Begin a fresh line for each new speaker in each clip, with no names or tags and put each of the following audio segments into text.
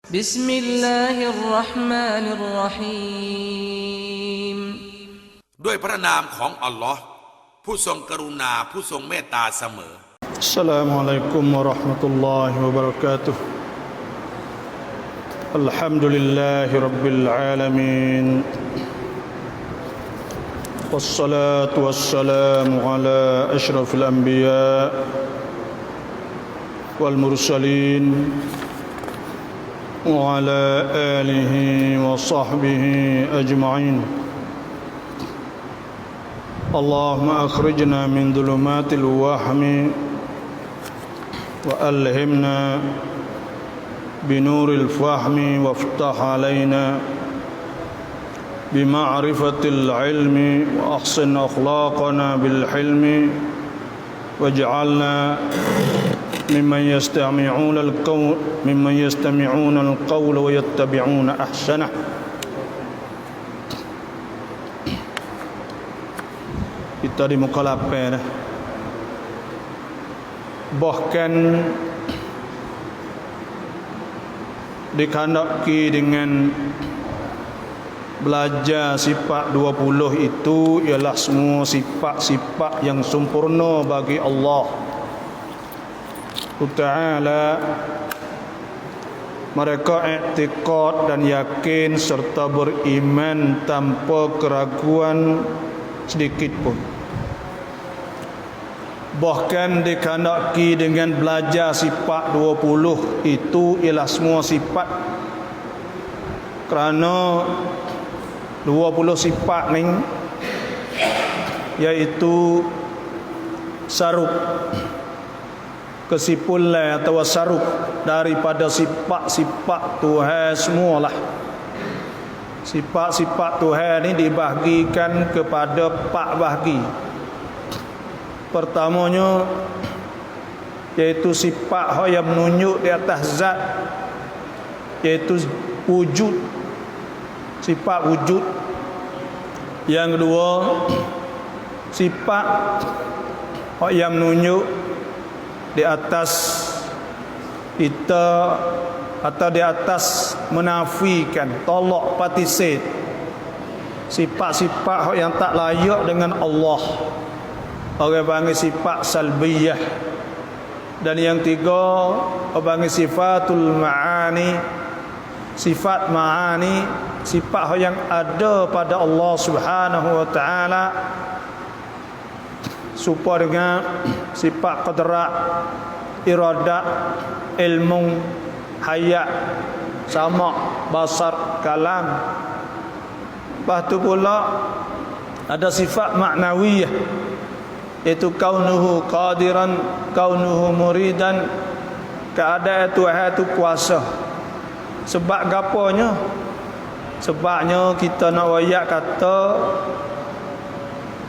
Bismillahirrahmanirrahim
ด้วยพระนามของอัลลอฮ์ผู้ทรงกรุณาผู้ทรงเมตตาเสมอ
السلام عليكم ورحمة الله وبركاته الحمد لله رب العالمين والصلاة والسلام على أشرف الأنبياء والمرسلين وعلى آله وصحبه أجمعين اللهم أخرجنا من ظلمات الوهم وألهمنا بنور الفهم وافتح علينا بمعرفة العلم وأحسن أخلاقنا بالحلم واجعلنا ممن يستمعون القول ويتبعون أحسنه. Kita di muka 8 dah. Bahkan dikandaki dengan belajar sifat 20 itu ialah semua sifat-sifat yang sempurna bagi Allah Ta'ala. Mereka i'tiqad dan yakin serta beriman tanpa keraguan sedikit pun. Bahkan dikandaki dengan belajar sifat 20 itu ialah semua sifat, kerana 20 sifat ni iaitu saruk, kesimpulan atau saruk daripada sifat-sifat Tuhan semualah. Sifat-sifat Tuhan ni dibahagikan kepada 4 bahagi. Pertamanya iaitu sifat yang menunjuk di atas zat, iaitu wujud, sifat wujud. Yang kedua, sifat yang menunjuk di atas kita atau di atas menafikan, tolak, patisir sifat-sifat yang tak layak dengan Allah, orang panggil sifat salbiyah. Dan yang tiga, orang panggil sifatul ma'ani, sifat ma'ani, sifat yang ada pada Allah Subhanahu wa ta'ala, supaya dengan sifat qadrat, iradat, ilmu, hayat, sama, basar, kalam. Lepas tu pula ada sifat maknawiyah, iaitu kaunuhu qadiran, kaunuhu muridan, keadaan Tuhan itu kuasa. Sebab gapanya? Sebabnya kita nak wayak kata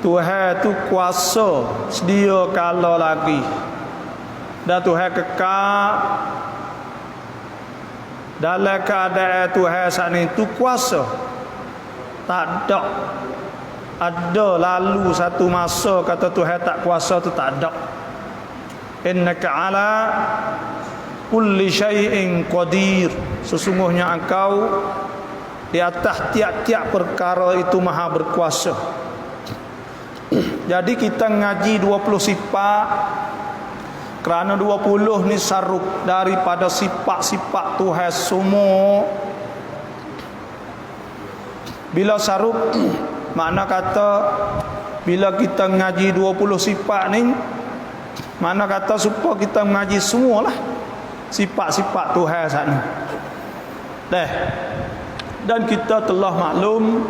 Tuhan itu kuasa sedia kala lagi, dan Tuhan kekal dalam keadaan Tuhan saat itu kuasa. Tak ada lalu satu masa kata Tuhan tak kuasa, tu tak ada. Innaka ala kulli syai'in qadir, sesungguhnya engkau di atas tiap-tiap perkara itu maha berkuasa. Jadi kita ngaji 20 sifat kerana 20 ni saruk daripada sifat-sifat Tuhan semua. Bila saruk, makna kata bila kita ngaji 20 sifat ni, makna kata supaya kita mengaji semualah sifat-sifat Tuhan saat ni. Dan kita telah maklum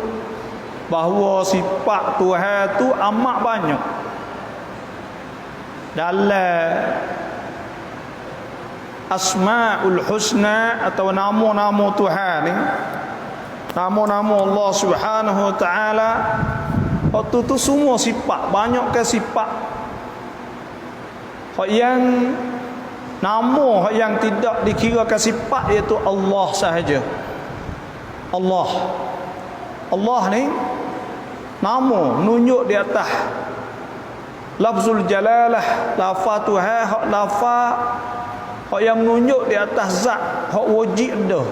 bahawa sifat Tuhan tu amat banyak. Dalam Asmaul Husna atau nama-nama Tuhan ni, nama-nama Allah Subhanahu wa ta'ala, waktu tu semua sifat, banyak ke sifat yang nama yang tidak dikirakan sifat, iaitu Allah sahaja. Allah ni nama menunjuk di atas lafzul jalalah, lafaz Tuhan, lafaz hak yang menunjuk di atas zat hak wujud dah.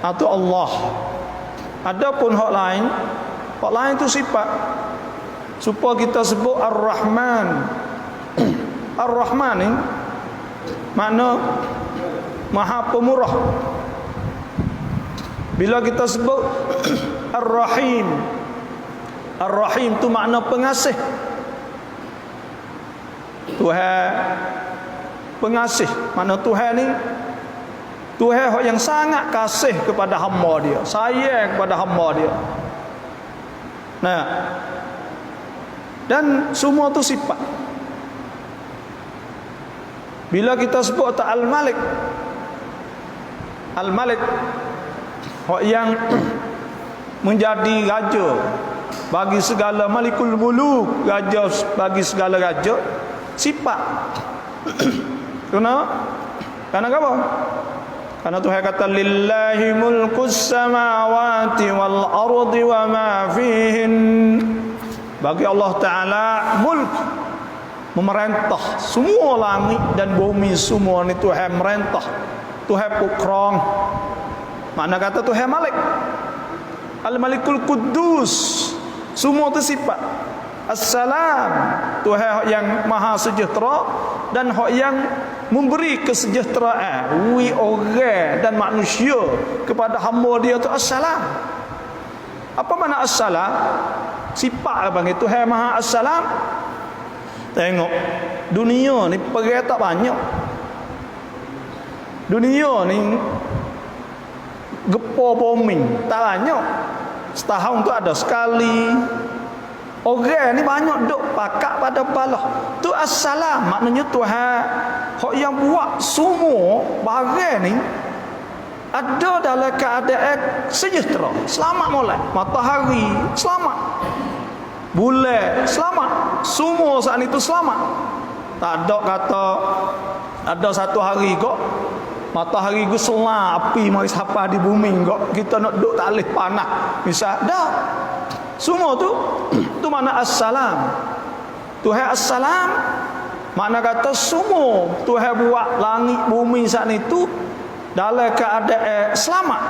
Itu Allah. Adapun hak lain tu sifat. Supaya kita sebut Ar-Rahman. Ar-Rahman ni makna Maha Pemurah. Bila kita sebut Ar-Rahim, Ar-Rahim tu makna pengasih. Tuhan pengasih. Makna Tuhan ni Tuhan yang sangat kasih kepada hamba dia, sayang kepada hamba dia. Nah, dan semua tu sifat. Bila kita sebut Al-Malik, Al-Malik yang menjadi raja bagi segala, Malikul Muluk, raja bagi segala raja, sifat. Karena apa? Karena Tuhan kata lillahi mulkus samawati wal ardi wa ma fihin. Bagi Allah Ta'ala mulk, memerintah semua langit dan bumi, semua ni Tuhan merintah, Tuhan pukrong. Makna kata Tuhan Malik, Al-Malikul Quddus, semua tu sifat. Assalam, Tuhan yang maha sejahtera dan hak yang memberi kesejahteraan wi orang dan manusia kepada hamba dia tu assalam. Apa makna assalam? Sifat bang itu Tuhan maha assalam. Tengok dunia ni pergi tak banyak. Dunia ni gepo booming tak banyak. Setahun tu ada sekali. Orang ni banyak duk pakak pada bala. Tu assalam, maknanya Tuhan hak yang buat semua barang ni ada dalam keadaan sejahtera, selamat molek. Matahari selamat, bulan selamat, semua saat itu selamat. Tak ada kata ada satu hari kok matahari ku selap api mari siapa di bumi kok kita nak duk tak leh panah misal dah. Semua tu makna assalam. Tuhan assalam makna kata semua Tuhan buat langit bumi saat itu dalam keadaan selamat.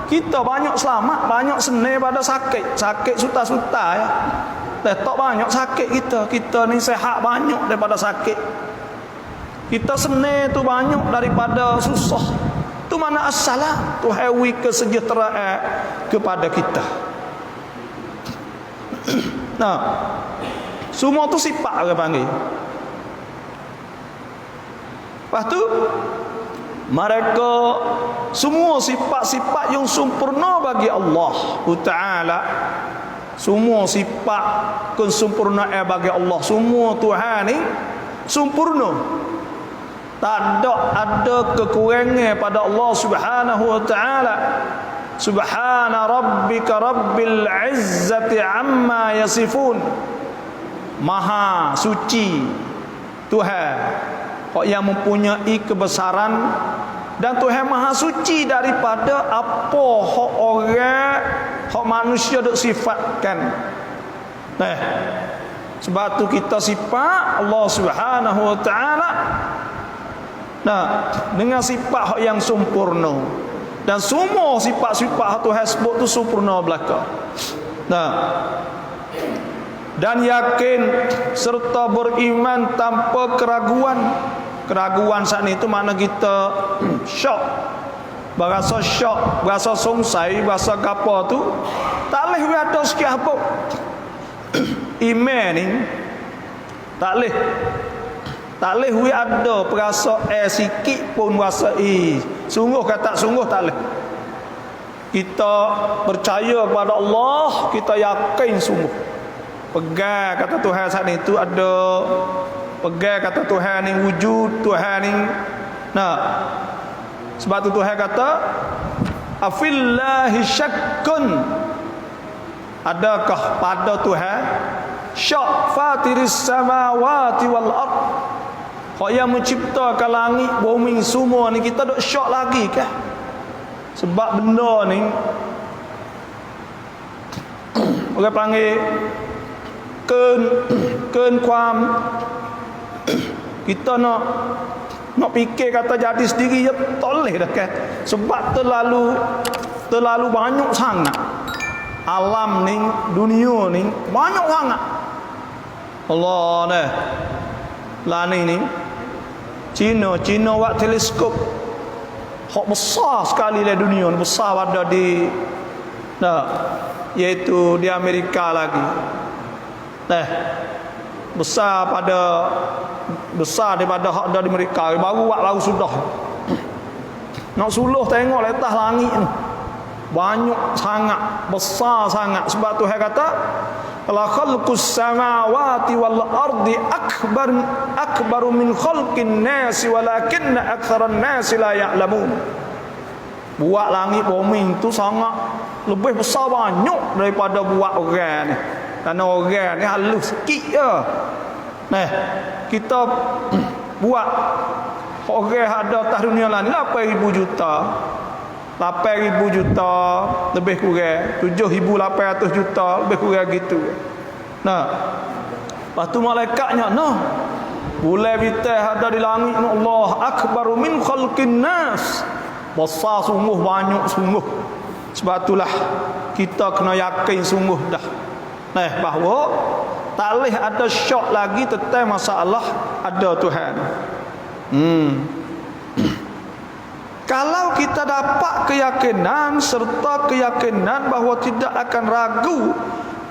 Kita banyak selamat, banyak senang pada sakit suta-suta ya. Tak banyak sakit kita ni sehat banyak daripada sakit. Kita senang tu banyak daripada susah. Tu makna assalam. Tuhan wi kesejahteraan kepada kita. Nah, semua tu sifat orang panggil. Lepas tu mereka semua sifat-sifat yang sempurna bagi Allah Ta'ala. Semua sifat kesempurnaan bagi Allah. Semua Tuhan ni sempurna. Tak ada kekurangan pada Allah Subhanahu wa Ta'ala. Subhana rabbika rabbil izzati amma yasifun. Maha suci Tuhan yang mempunyai kebesaran, dan Tuhan maha suci daripada apa hak orang, hak manusia duk sifatkan. Nah, sebab tu kita sifat Allah Subhanahu wa Ta'ala dengan sifat yang sempurna. Dan semua sifat-sifat Tuhan sebut tu sempurna belaka. Dan yakin serta beriman tanpa keraguan. Keraguan saat itu makna kita syok. Berasa syok, berasa sungsai, berasa apa tu tak boleh ada sikit apa. Iman ni tak boleh we ada perasa sikit pun rasa sungguh kata sungguh tak boleh. Kita percaya kepada Allah, kita yakin sungguh. Pegang kata Tuhan saat itu ada, pegang kata Tuhan ni wujud, Tuhan ni. Sebab tu Tuhan kata afillahi syakkun. Adakah pada Tuhan syak fatiris samawati wal ard, hak yang menciptakan langit bumi semua ni, kita duk syak lagi kah? Sebab benda ni orang panggil ken kuam. Kita nak Nak fikir kata jadi sendiri ya toleh dah kan. Sebab terlalu banyak sangat. Alam ni, dunia ni banyak sangat. Allah dah. Lah ni Cina buat teleskop hak besar sekali lah dunia ni, besar pada di iaitu di Amerika lagi. Besar daripada hak ada di Amerika. Baru sudah. Nak suluh tengok letas langit ni. Banyak sangat, besar sangat. Sebab Tuhan kata, la khalqus samawati wal ardi akbaru min khalqin nasi walakinna aktsaran nasi la ya'lamun. Buat langit bumi itu sangat lebih besar banyak daripada buat orang ni. Kerana orang ni halus sikit je. Kita buat orang ada atas dunia lah ni 8,000 juta. 8,000 juta lebih kurang, 7,800 juta lebih kurang gitu. Lepas tu malaikatnya bulan bintang ada di langit, Allah akbaru min khalqin nas. Besar sungguh, banyak sungguh. Sebab itulah kita kena yakin sungguh dah. Bahawa tak boleh ada syak lagi tentang masalah ada Tuhan. Kalau kita dapat keyakinan serta keyakinan bahawa tidak akan ragu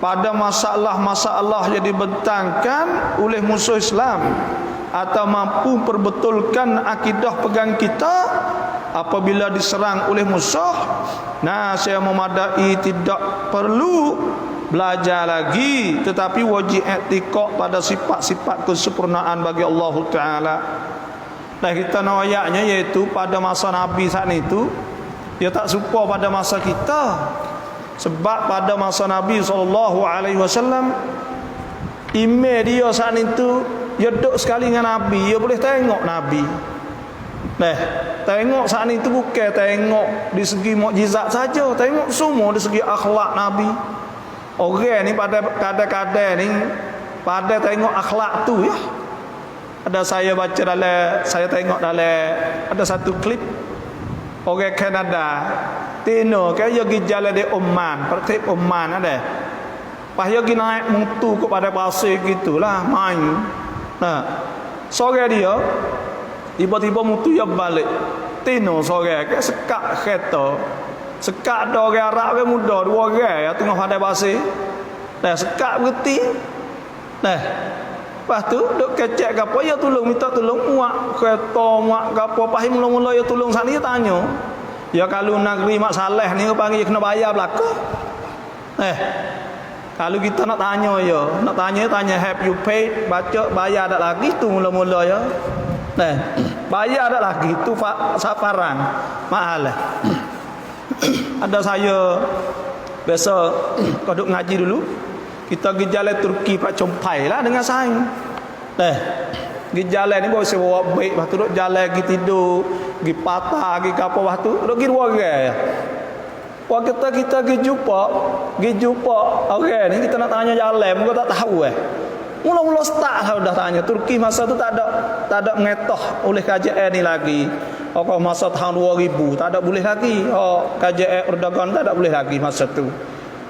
pada masalah-masalah yang dibentangkan oleh musuh Islam, atau mampu perbetulkan akidah pegang kita apabila diserang oleh musuh, saya memadai tidak perlu belajar lagi, tetapi wajib i'tiqad pada sifat-sifat kesempurnaan bagi Allah Ta'ala. Kita nak ayatnya iaitu pada masa Nabi saat itu dia tak serupa pada masa kita. Sebab pada masa Nabi SAW, imej dia saat itu dia duduk sekali dengan Nabi, dia boleh tengok Nabi. Tengok saat itu bukan tengok di segi mukjizat saja, tengok semua di segi akhlak Nabi. Orang ni pada kadang-kadang ni pada tengok akhlak tu ya. Saya tengok dalam ada satu klip orang Kanada Tino kan dia pergi jalan di Oman, pergi Oman ada. Pas dia pergi naik motor kepada pasir gitulah main. Sore dia tiba-tiba motor dia balik. Tino sore kan sekat kereta. Sekat ada orang Arab orang muda dua orang tengah pada pasir. Sekat berhenti. Lepas tu duk kecek ke apa, dia tolong, minta tolong muak kereta, muak ke apa. Pahim mula-mula dia tolong sana, dia tanya, ya kalau negeri Mak Saleh ni dia panggil kena bayar belakang. Kalau kita nak tanya tanya have you paid, baca bayar tak lagi tu mula-mula ya. Bayar tak lagi tu safaran mahal. Ada saya biasa kau duk ngaji dulu, kita pergi jalan Turki Pak Compai lah dengan saing. Pergi jalan ni bawa baik, lepas tu duk jalan pergi tidur, pergi patah, pergi apa, lepas tu duk pergi dua orang. Waktu kita pergi jumpa orang ni, kita nak tanya jalan, muka tak tahu Mula-mula start dah tanya. Turki masa tu tak ada mengetoh oleh KJN ni lagi. Masa tahun 2000 tak ada boleh lagi. KJN Erdogan tak ada boleh lagi masa tu.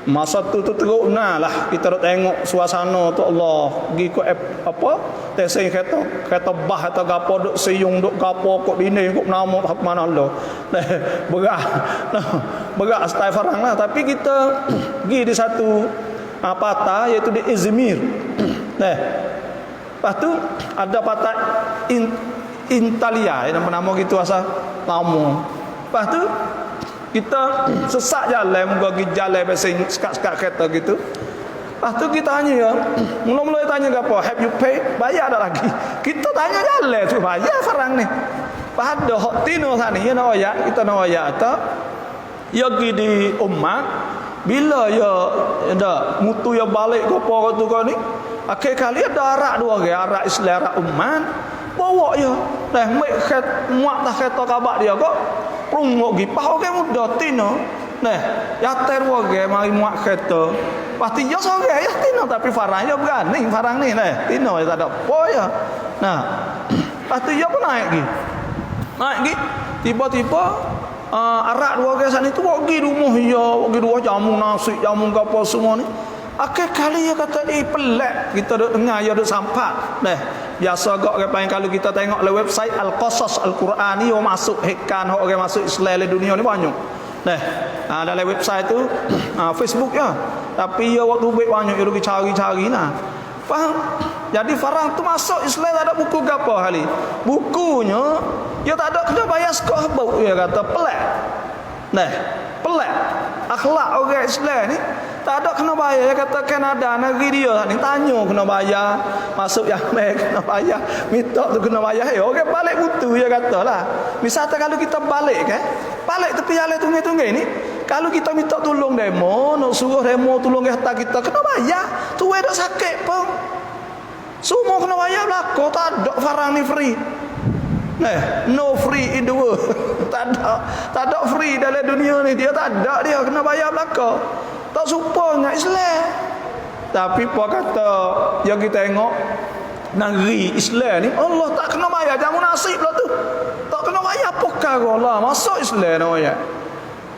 Masa tu teruk lah kita nak tengok suasana tu Allah pergi ke apa tesing kereta bah atau gapo duk siung duk gapo kok bini kok nama tak mana Allah berak style farang lah. Tapi kita pergi di satu patah iaitu di Izmir. Lepas tu ada patah Intalia nama gitu asal tamu. Lepas tu kita sesak jalan, pergi jalan pasing sekat-sekat kereta gitu. Lepas tu kita tanya ya, mula-mula dia tanya apa? Have you paid? Bayar tak lagi? Kita tanya jalan tu bayar farang ni. Pada hak tino sana ya nak ayat, kita nak ayat tak? Ya pergi di umat bila ya ada mutu ya balik ke apa tu kau ni. Akhir kali ada arak dua orang, arak Islam, arak umat. Bawa ya. Dah muat dah kereta kabak dia kok. Rungok gi pah orang muda tino. Ya terwa ge mari muat kereta. Pasti dia sore ya tino tapi farang dia berani farang ni tino tak ada apa ya. Pasti dia pun naik gi. Naik gi tiba-tiba arak dua orang sana tu pergi rumah ya, pergi dua jamu nasi, jamu apa semua ni. Akhir kali dia kata pelik kita duk dengar dia duk sampak. Biasa gak orang kalau kita tengok le website Al-Qasas Al-Quran ni orang masuk hekan orang masuk Islam di dunia ni banyak. Dalam website tu Facebook ya. Tapi dia waktu baik banyak dia pergi cari-cari nah. Faham? Jadi farang tu masuk Islam tak ada buku gapo kali. Bukunya dia tak ada kena bayar sekolah bau dia kata pelik. Pelik. Akhlak orang Islam ni tak ada kena bayar. Dia kata Kanada negeri dia ni tanya kena bayar, masuk Yaman kena bayar, minta tu kena bayar. Orang balik butuh dia katalah. Misalnya kalau kita balik balik tepi jalan tunggai-tunggai ni, kalau kita minta tolong demo, nak suruh demo tolong harta kita kena bayar. Tu dak sakit pun. Semua kena bayar belaka, tak ada farang ni free. No free in the world. tak ada free dalam dunia ni. Dia tak ada, dia kena bayar belaka. Tak serupa dengan Islam. Tapi apa kata yang kita tengok negeri Islam ni Allah tak kena bayar jamu nasib pula tu. Tak kena bayar apakah Allah masuk Islam namanya.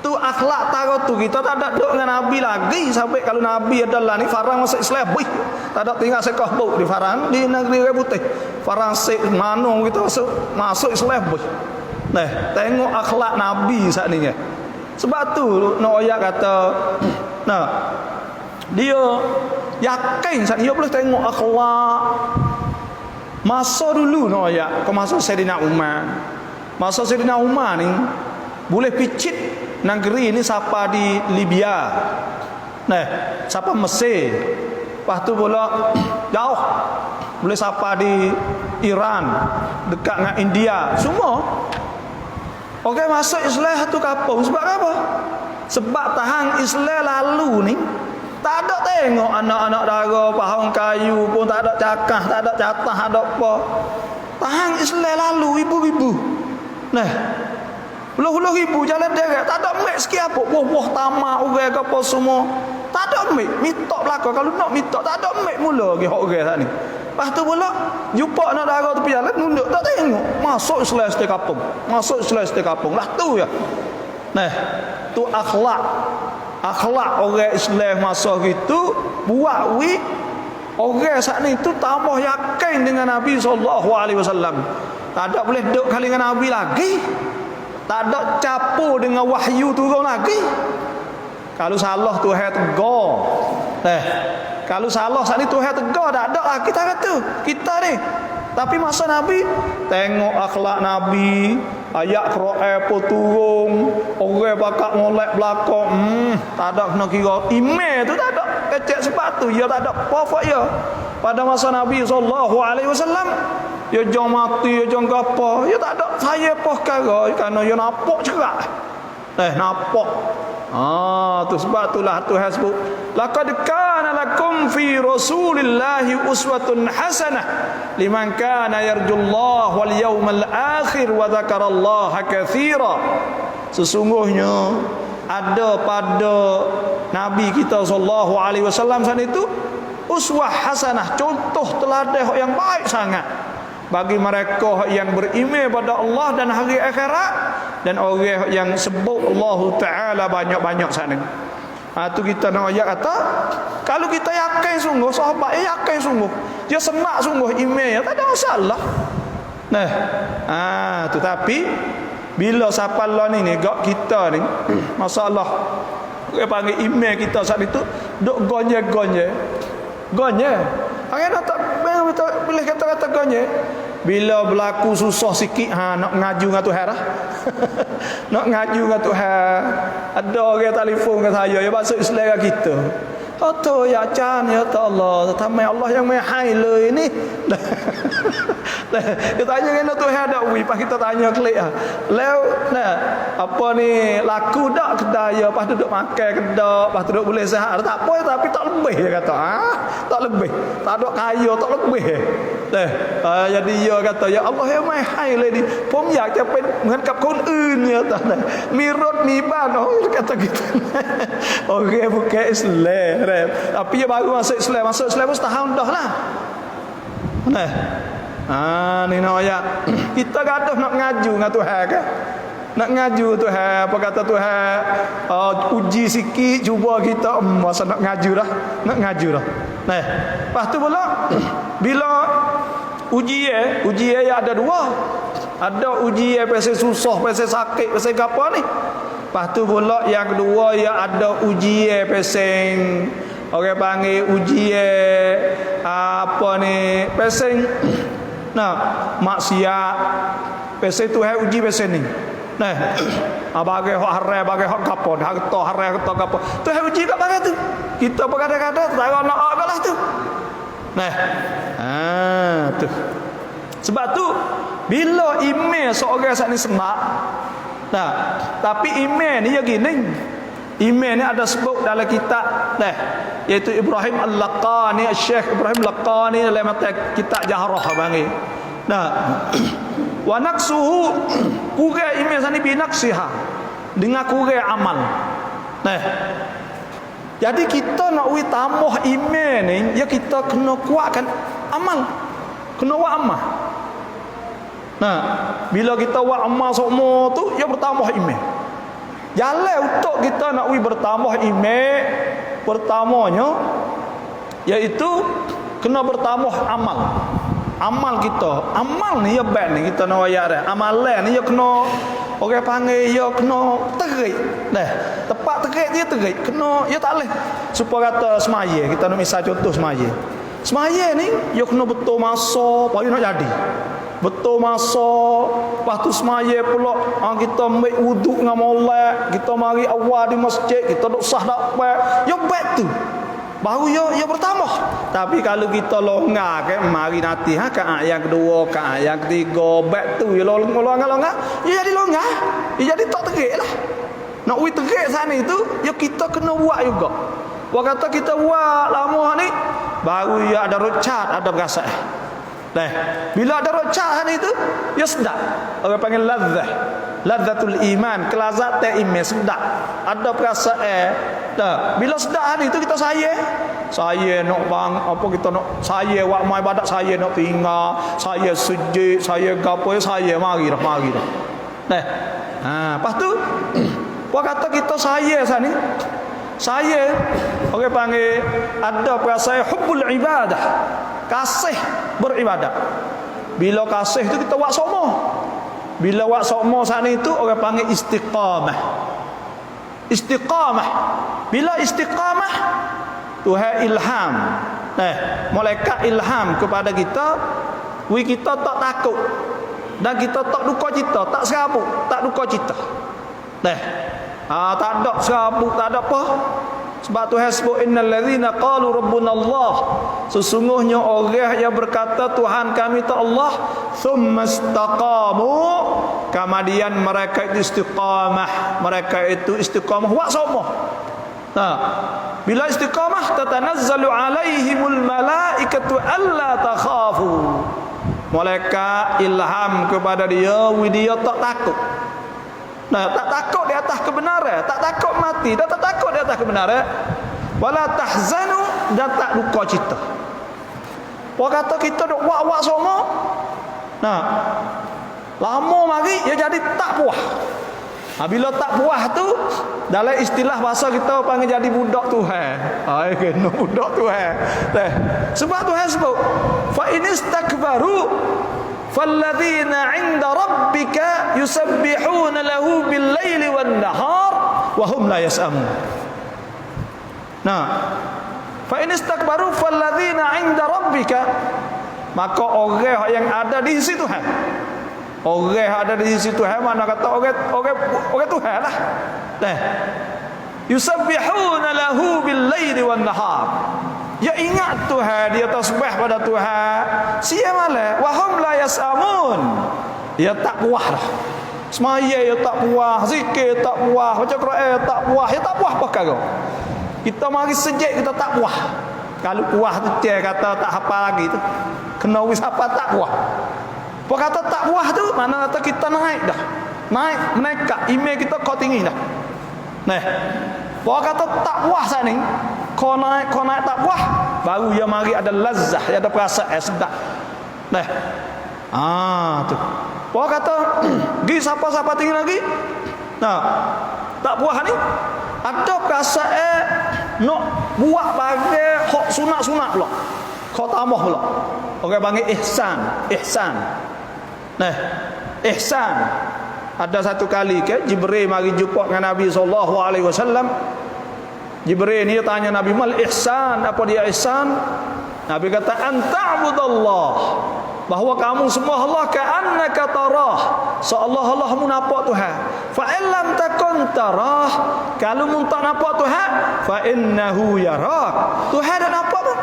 Tu akhlak tara tu kita tak ada duk dengan Nabi lagi. Sampai kalau Nabi adalah ni farang masuk Islam tak ada tinggal sekah bau di farang di negeri orang putih. Farang sek mana kita masuk Islam tengok akhlak Nabi saat ni. Sebab tu Noya kata dia yakin saat dia boleh tengok akhlak masa dulu Noya ke masa Sayyidina Umar. Masa Sayyidina Umar ni boleh picit negeri ni siapa di Libya. Siapa Mesir. Lepas tu pula jauh boleh siapa di Iran, dekat dengan India, semua. Okey masuk Islam satu kampung sebab apa? Sebab tahan Islam lalu ni tak ada tengok anak-anak dara pahang kayu pun tak ada cakah, tak ada catah, ada apa. Tahan Islam lalu ibu-ibu. Puluh-puluh ribu jalan derek tak ada mek sikit apa. Buah-buah tamak orang ke apa semua. Tak ada mek, minta belaka kalau nak minta tak ada mek mula lagi hok orang sat ni. Lepas tu pula jumpa anak dara tepi jalan nunduk tak tengok. Masuk Islam setiap kampung. Masuk Islam setiap kampung. Lah tu ya. Tu akhlak. Akhlak orang Islam masa gitu buat orang saat ni tu tambah yakin dengan Nabi SAW. Tak ada boleh duduk kali dengan Nabi lagi. Tak ada campur dengan wahyu turun lagi. Kalau salah Tuhan tegur. Kalau salah saat ni Tuhan tegur tak ada lah kita kata. Kita ni. Tapi masa Nabi tengok akhlak Nabi, ayat Quran pun turun, orang bakal molek belakang. Tak ada kena kira. Email tu tak ada. Kecek sebab tu dia tak ada apa-apa ya. Pada masa Nabi SAW dia jangan mati, dia jangan apa. Dia tak ada saya apa perkara kerana dia nampak cerak. Nampak. Tu sebab itulah Tuhan sebut laqad kana lakum fi rasulillahi uswatun hasanah liman kana yarjullaha wal yawmal akhir wa dzakarallaha katsira. Sesungguhnya ada pada Nabi kita sallallahu alaihi wasallam saat itu uswah hasanah, contoh teladan yang baik sangat bagi mereka yang beriman pada Allah dan hari akhirat dan orang yang sebut Allah Ta'ala banyak-banyak sana. Tu kita nak ayat kata kalau kita yakin sungguh, sahabat yakin sungguh, dia semak sungguh iman, tak ada masalah. Tetapi bila siapa lah ni gak kita ni masalah dia panggil iman kita saat itu duk gonye-gonye. Akhirnya tak boleh kata-kata gonye. Bila berlaku susah sikit nak ngaju dengan Tuhan lah. Nak ngaju dengan Tuhan. Ada orang telefon ke saya, dia masuk Islam kita. Kata ya Chan ya Allah, tamai Allah yang mahal ini. Dia tanya kena Tuhan ada pas kita tanya klik ah. Leu apa ni laku dak kedai ya, pas duduk makan kedai, pas duduk boleh sehat tak apa tapi tak lebih dia kata. Tak lebih. Tak ada kaya tak lebih. Jadi dia kata ya Allah yang mahal ini. Pom ya sampai menghadapคนอื่นya tak. Mirot ni ban kata gitu. Okey bukan Islam. Tapi dia baru masuk Islam pun setahun dah lah. Ni nak ayat. Kita gaduh nak ngaju dengan Tuhan ke? Nak ngaju Tuhan, apa kata Tuhan? Uji sikit cuba kita masa nak ngaju dah. Nak ngaju dah. Nah, lepas tu pula bila uji ya ada dua. Ada uji pasal susah, pasal sakit, pasal apa ni? Lepas tu pula yang kedua ya ada uji pasal orang panggil uji apa ni? Pasal maksiat. Pasal tu uji pasal ni. Nah, bagai hak haram, bagai hak kapon, harta haram, harta kapon. Tu uji kat bagai tu. Kita berkata-kata tak nak agalah tu. Nah. Tu. Sebab tu bila email seorang saat ni semak. Nah, tapi email ni ya gini. Email ni ada sebut dalam kitab iaitu Ibrahim Al-Laqani, Syekh Ibrahim Al-Laqani dalam kitab Jahrah panggil. Nah, wa naqsuhu kurang iman sani binaqsiha dengan kurang amal. Nah, jadi kita nak tambah iman ni ya kita kena kuatkan amal. Kena buat amal. Nah, bila kita buat amal semua tu ya bertambah iman. Jalan untuk kita nak bertambah iman pertamanya iaitu kena bertambah amal. Amal kita, amal ni ya baik ni kita nak ayat dah. Amalan ni ya kena orang panggil ya kena terik. Dah, tepat terik dia terik. Kena ya tak leh. Supaya kata semaya, kita nak misal contoh semaya. Semaya ni ya kena betul masa baru nak jadi. Betul masa, lepas tu semaya pula kita ambil wuduk dengan molek, kita mari awal di masjid, kita duk sah dapat. Ya baik tu. Baru ya bertambah. Tapi kalau kita longgar ke mari nanti ke ayat kedua, ke ayat ketiga, baik tu ya longgar, ya jadi longgar. Ya jadi tak terik lah. Nak terik sana itu ya kita kena buat juga. Wah kata kita buat lama ni baru ya ada rocat, ada perasaan. Bila ada rocat itu ya sedap. Orang panggil ladzah. Ladzatul iman, kelazatan iman sedap. Ada perasaan. Bila sedap itu kita saya nak bang apa kita nak saya buat mai ibadat saya nak tinggal, saya sujud, saya gapo saya mari dah. Lepas tu apa kata kita saya sana. Saya orang panggil ada perasaan hubbul ibadah. Kasih beribadat. Bila kasih itu kita buat semua. Bila buat semua sana itu orang panggil istiqamah. Istiqamah. Bila istiqamah Tuhan ilham. Malaikat ilham kepada kita, kita tak takut. Dan kita tak duka cita, tak serabut, tak duka cita. Tak ada serabut, tak ada apa. Sebab Tuhan sebut innal ladzina qalu rabbuna Allah, sesungguhnya orang yang berkata Tuhan kami itu Allah, thumma istaqamu, kemudian mereka itu istiqamah, buat semua. Bila istiqamah tatanazzalu alaihimul malaikatu alla takhafu, malaikat ilham kepada dia tak takut. Tak takut di atas kebenaran, tak takut mati, dan tak takut di atas kebenaran. Wala tahzanu, dan tak duka cita. Apa kata kita duk buat semua. Lama mari ya jadi tak puas. Bila tak puas tu dalam istilah bahasa kita panggil jadi budak Tuhan. Kena budak Tuhan. Sebab Tuhan sebut fa inistakbaru falladzina 'inda rabbika yusabbihuna lahu bil-laili wan-nahar wa hum la yas'amun. Fa inistakbaru falladzina 'inda rabbika, maka orang yang ada di sisi Tuhan. Orang ada di sisi Tuhan mana kata orang Tuhan lah. Yusabbihuna lahu bil-laili wan-nahar. Ya ingat Tuhan, dia tasbih pada Tuhan. Sia malah wa hum la yasamun. Dia tak puas dah. Semaya ya tak puas, zikir tak puas, baca Quran tak puas, ya tak puas apa perkara. Kita mari sejak kita tak puas. Kalau puas tu dia kata tak hafal lagi tu. Kena wis hafal tak puas. Apa kata tak puas tu mana kata kita naik dah. Naik iman kita kau tinggi dah. Apa kata tak puas ni, kau naik tak puas, baru ya mari ada lazah, ada perasaan sedap. Tu. Wah kata, gi siapa-siapa tinggi lagi. Nah, tak puas ni. Ada kasa nak buat bagai hak sunat-sunat pula. Kau tambah pula. Orang panggil ihsan. Nah, ihsan. Ada satu kali ke Jibril mari jumpa dengan Nabi SAW. Jibril ni tanya Nabi, mal ihsan, apa dia ihsan? Nabi kata, anta'budallah, bahawa kamu semua Allah ka'annaka tarah, seolah-olah mu nampak Tuhan. Fa in lam takun tarah, kalau mu tak nampak Tuhan, fa innahu yarak, Tuhan dah nampak tu.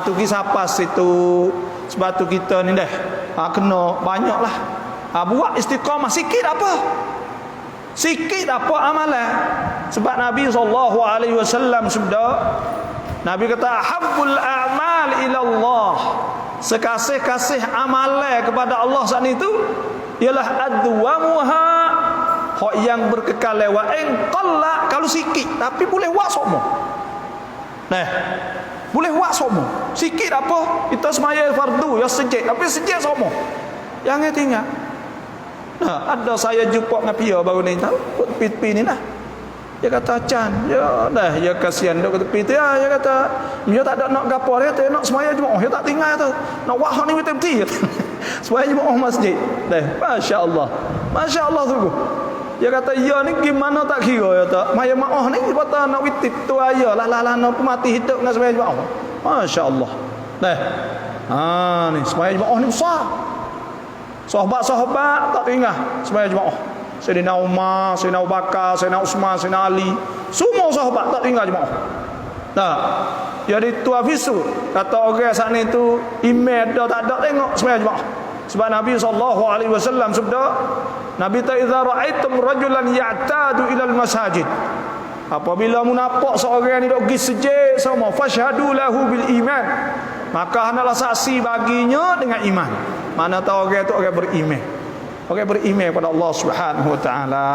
Tu kisah pas itu. Sebab tu kita ni dah kena banyaklah buat istiqamah sikit apa amalan. Sebab Nabi SAW sudah, Nabi kata habbul a'mal ila Allah, sekasih-kasih amalan kepada Allah saat itu ialah adwamuha, hak yang berkekal wa in qalla, kalau sikit tapi boleh buat semua. Boleh buat semua. Sikit apa? Kita semaya fardu ya sejak, tapi sejak semua. Jangan tinggal. Ada saya jumpa dengan pia baru ni tahu tepi ni lah. Dia kata Chan, ya kasihan dok tepi tu ya. Dia kata, dia tak ada nak gapo dia, nak semaya jemaah, dia tak tinggal tu. Nak wah ni betul-betul. Semaya jemaah masjid. Masya-Allah sungguh. Dia kata, ya ni gimana tak kira ya tak. Maya maah ni kata nak witit tu aja lah nak mati hidup dengan semaya jemaah. Masya-Allah. Ni semaya jemaah ni besar. Sahabat-sahabat tak tinggal semaya jemaah. Sayyidina Umar, Sayyidina Abu Bakar, Sayyidina Utsman, Sayyidina Ali, semua sahabat tak tinggal jemaah. Jadi tu afisu kata orang saat ni tu iman dah tak ada tengok semaya jemaah. Sebab Nabi SAW sabda, Nabi ta idza ra'aitum rajulan ya'tadu ilal masajid, apabila mu nampak seorang ni dok pergi sejid sama, fashhadu lahu bil iman, maka hendaklah saksi baginya dengan iman. Mana tahu orang tu orang beriman. Orang beriman pada Allah Subhanahu wa taala.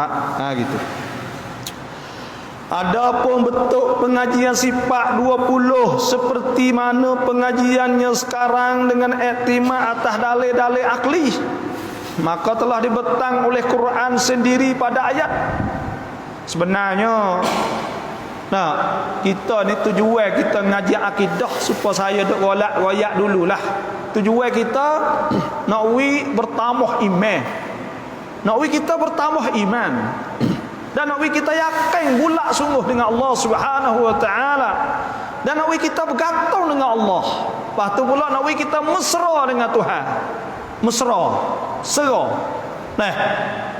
Gitu. Adapun bentuk pengajian sifat 20 seperti mana pengajiannya sekarang dengan iktimad atas dalil-dalil akli, maka telah dibentang oleh Quran sendiri pada ayat. Sebenarnya kita ni tujuan kita ngaji akidah supaya saya duk royak dululah. Tujuan kita nak bertambah iman. Nak kita bertambah iman. Dan nak kita yakin bulat sungguh dengan Allah Subhanahu wa taala. Dan nak kita bergantung dengan Allah. Lepas tu pula nak kita mesra dengan Tuhan. Mesra, serah.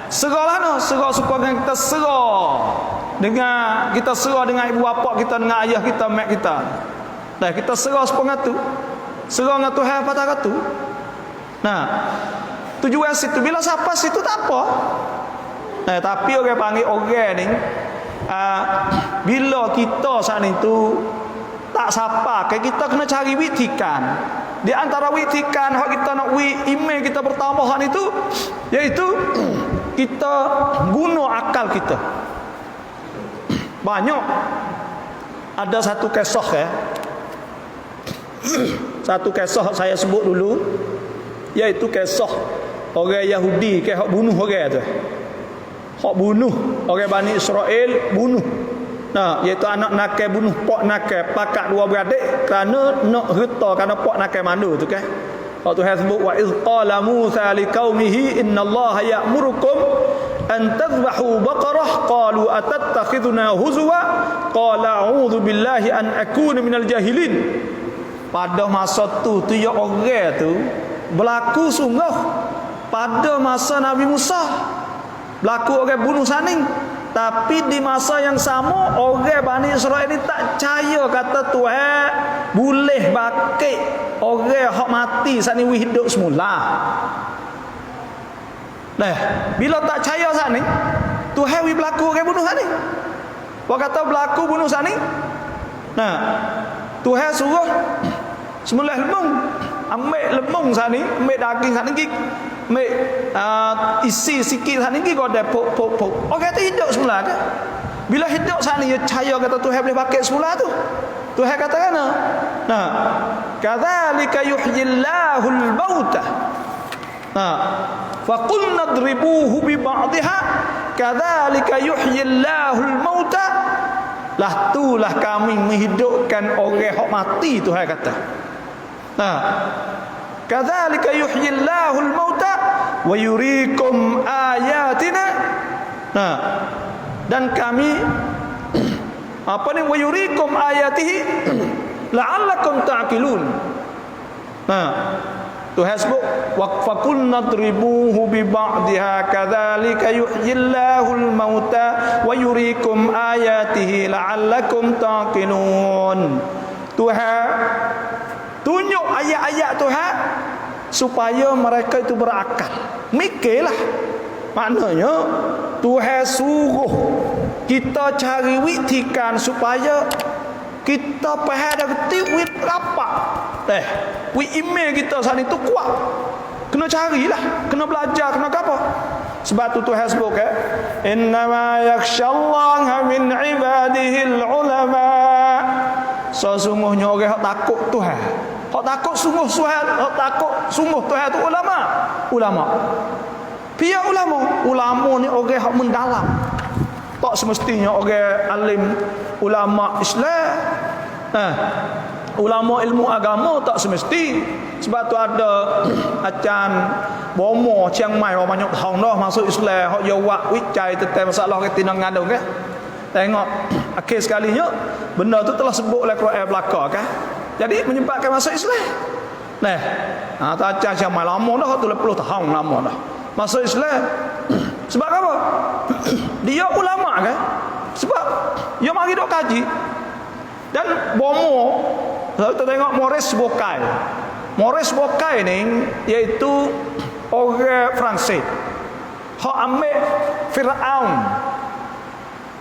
Serahlah serah supaya kita serah dengan ibu bapa kita, dengan ayah kita, mak kita. Kita serah supaya tu. Serah dengan Tuhan pada tu. Tujuan situ bila siapa situ tak apa. Tapi orang panggil orang ni bila kita saat itu tak sapa, kita kena cari witikan. Di antara witikan hak kita nak iman kita bertambah itu, iaitu kita guna akal kita. Banyak. Ada satu kisah satu kisah saya sebut dulu, iaitu kisah orang Yahudi hak bunuh orang tu. Hak bunuh orang Bani Israel, bunuh. Iaitu anak nakal bunuh pak nakal, pakat dua beradik kerana nak harta, kerana pak nakal mandu tu kan. Waktu Tuhan sebut wa iz qala Musa liqaumihi innallaha ya'murukum an tadhbahu baqarah qalu atattakhiduna huzwa qala a'udzu billahi an akuna minal jahilin. Pada masa tu ya orang tu berlaku sungguh pada masa Nabi Musa. Berlaku orang bunuh saning. Tapi di masa yang sama orang Bani Israel ni tak percaya kata Tuhan boleh bakit orang hak mati saat ni hidup semula. Bila tak percaya saat ni Tuhan berlaku orang bunuh saat ni. Apa kata berlaku bunuh saat ni? Tuhan suruh semula ambil lemung saat ni, ambil daging saat ni, ambil isi sikit saat ni, kau dah pok. Orang tu hidup semula kan? Bila hidup saat ni, dia percaya kata Tuhan boleh pakai semula tu. Tuhan katakan nah kadzalika yuhyillahul mauta faqul nadribuhu bi ba'dihha kadzalika yuhyillahul mauta lah itulah kami menghidupkan orang hak mati Tuhan kata kadzalika yuhyillahul mauta wa yuriikum ayatina dan kami wa yuriikum ayatihi la'allakum ta'qilun Tuhan sebut waqfaqul nadribuhu bi ba'dihha kadzalika yuhyillahul mauta wa yuriikum ayatihi la'allakum taqilun. Tuhan tunjuk ayat-ayat Tuhan supaya mereka itu berakal. Mikirlah. Maknanya Tuhan suruh kita cari witikan supaya kita faham dan kerti wit rapat. Wit email kita saat itu kuat. Kena carilah, kena belajar, kena apa? Sebab tu Tuhan sebut ke innama yakhshallaha min ibadihil ulama. Sesungguhnya orang yang takut Tuhan, hak takut sungguh Tuhan, hak takut sungguh Tuhan tu ulama. Pihak ulama ni orang yang mendalam. Tak semestinya orang alim ulama Islam ulama ilmu agama tak semesti. Sebab tu ada acan bomo Chiang Mai banyak tahun dah masuk Islam hak jawab wicai tentang masalah ketinang ngandung ke. Tengok akhir sekalinya benda tu telah sebut oleh Quran belaka kan. Jadi menyebabkan masuk Islam. Tak acan Chiang Mai lama dah 30 tahun lama dah masuk Islam. Sebab apa? Dia ulama kan? Sebab dia mari dok kaji. Dan bomo kita tengok Maurice Bucaille ni iaitu orang Perancis. Hak ambil Firaun.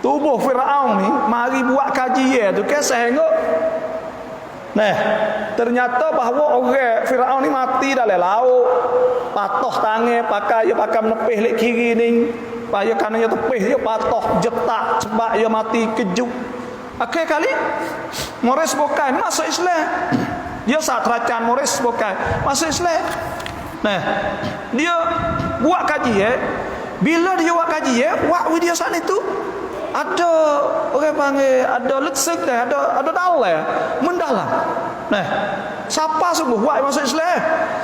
Tubuh Firaun ni mari buat kajian tu kan sehingga ternyata bahawa orang Firaun ni mati dalam laut. Patoh tangan pakai menepih lek kiri ni. Paya kanannya tepih dia patoh jetak sebab dia mati kejut. Akhir kali Maurice Bucaille masuk Islam. Dia satracan Maurice Bucaille masuk Islam. Dia buat kajian. Bila dia buat kajian, waktu dia saat itu ada orang panggil ada leksek dah, ada dalam mendalam. Siapa sungguh buat masuk Islam?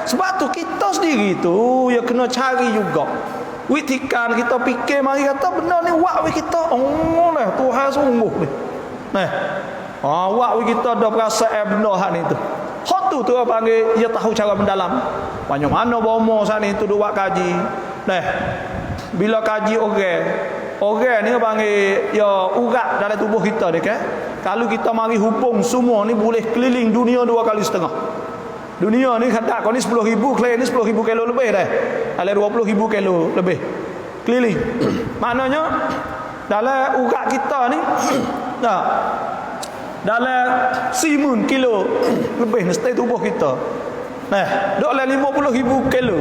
Sebab tu kita sendiri tu ya kena cari juga. Witikan kita fikir mari kata benda ni wak kita Tuhan sungguh ni. Wak kita ada perasaan benda hak ni tu. Hak tu panggil dia tahu cara mendalam. Banyak mana bomo sana itu buat kaji. Bila kaji orang ni panggil ya urat dalam tubuh kita ni kan. Kalau kita mari hubung semua ni boleh keliling dunia 2,5 kali. Dunia ni kata kau ni 10,000 kali ni 10,000 kilo lebih dah. Ada 20,000 kilo lebih keliling. Maknanya dalam urat kita ni dalam 1000 kilo lebih mesti tubuh kita. Dok lah 50,000 kilo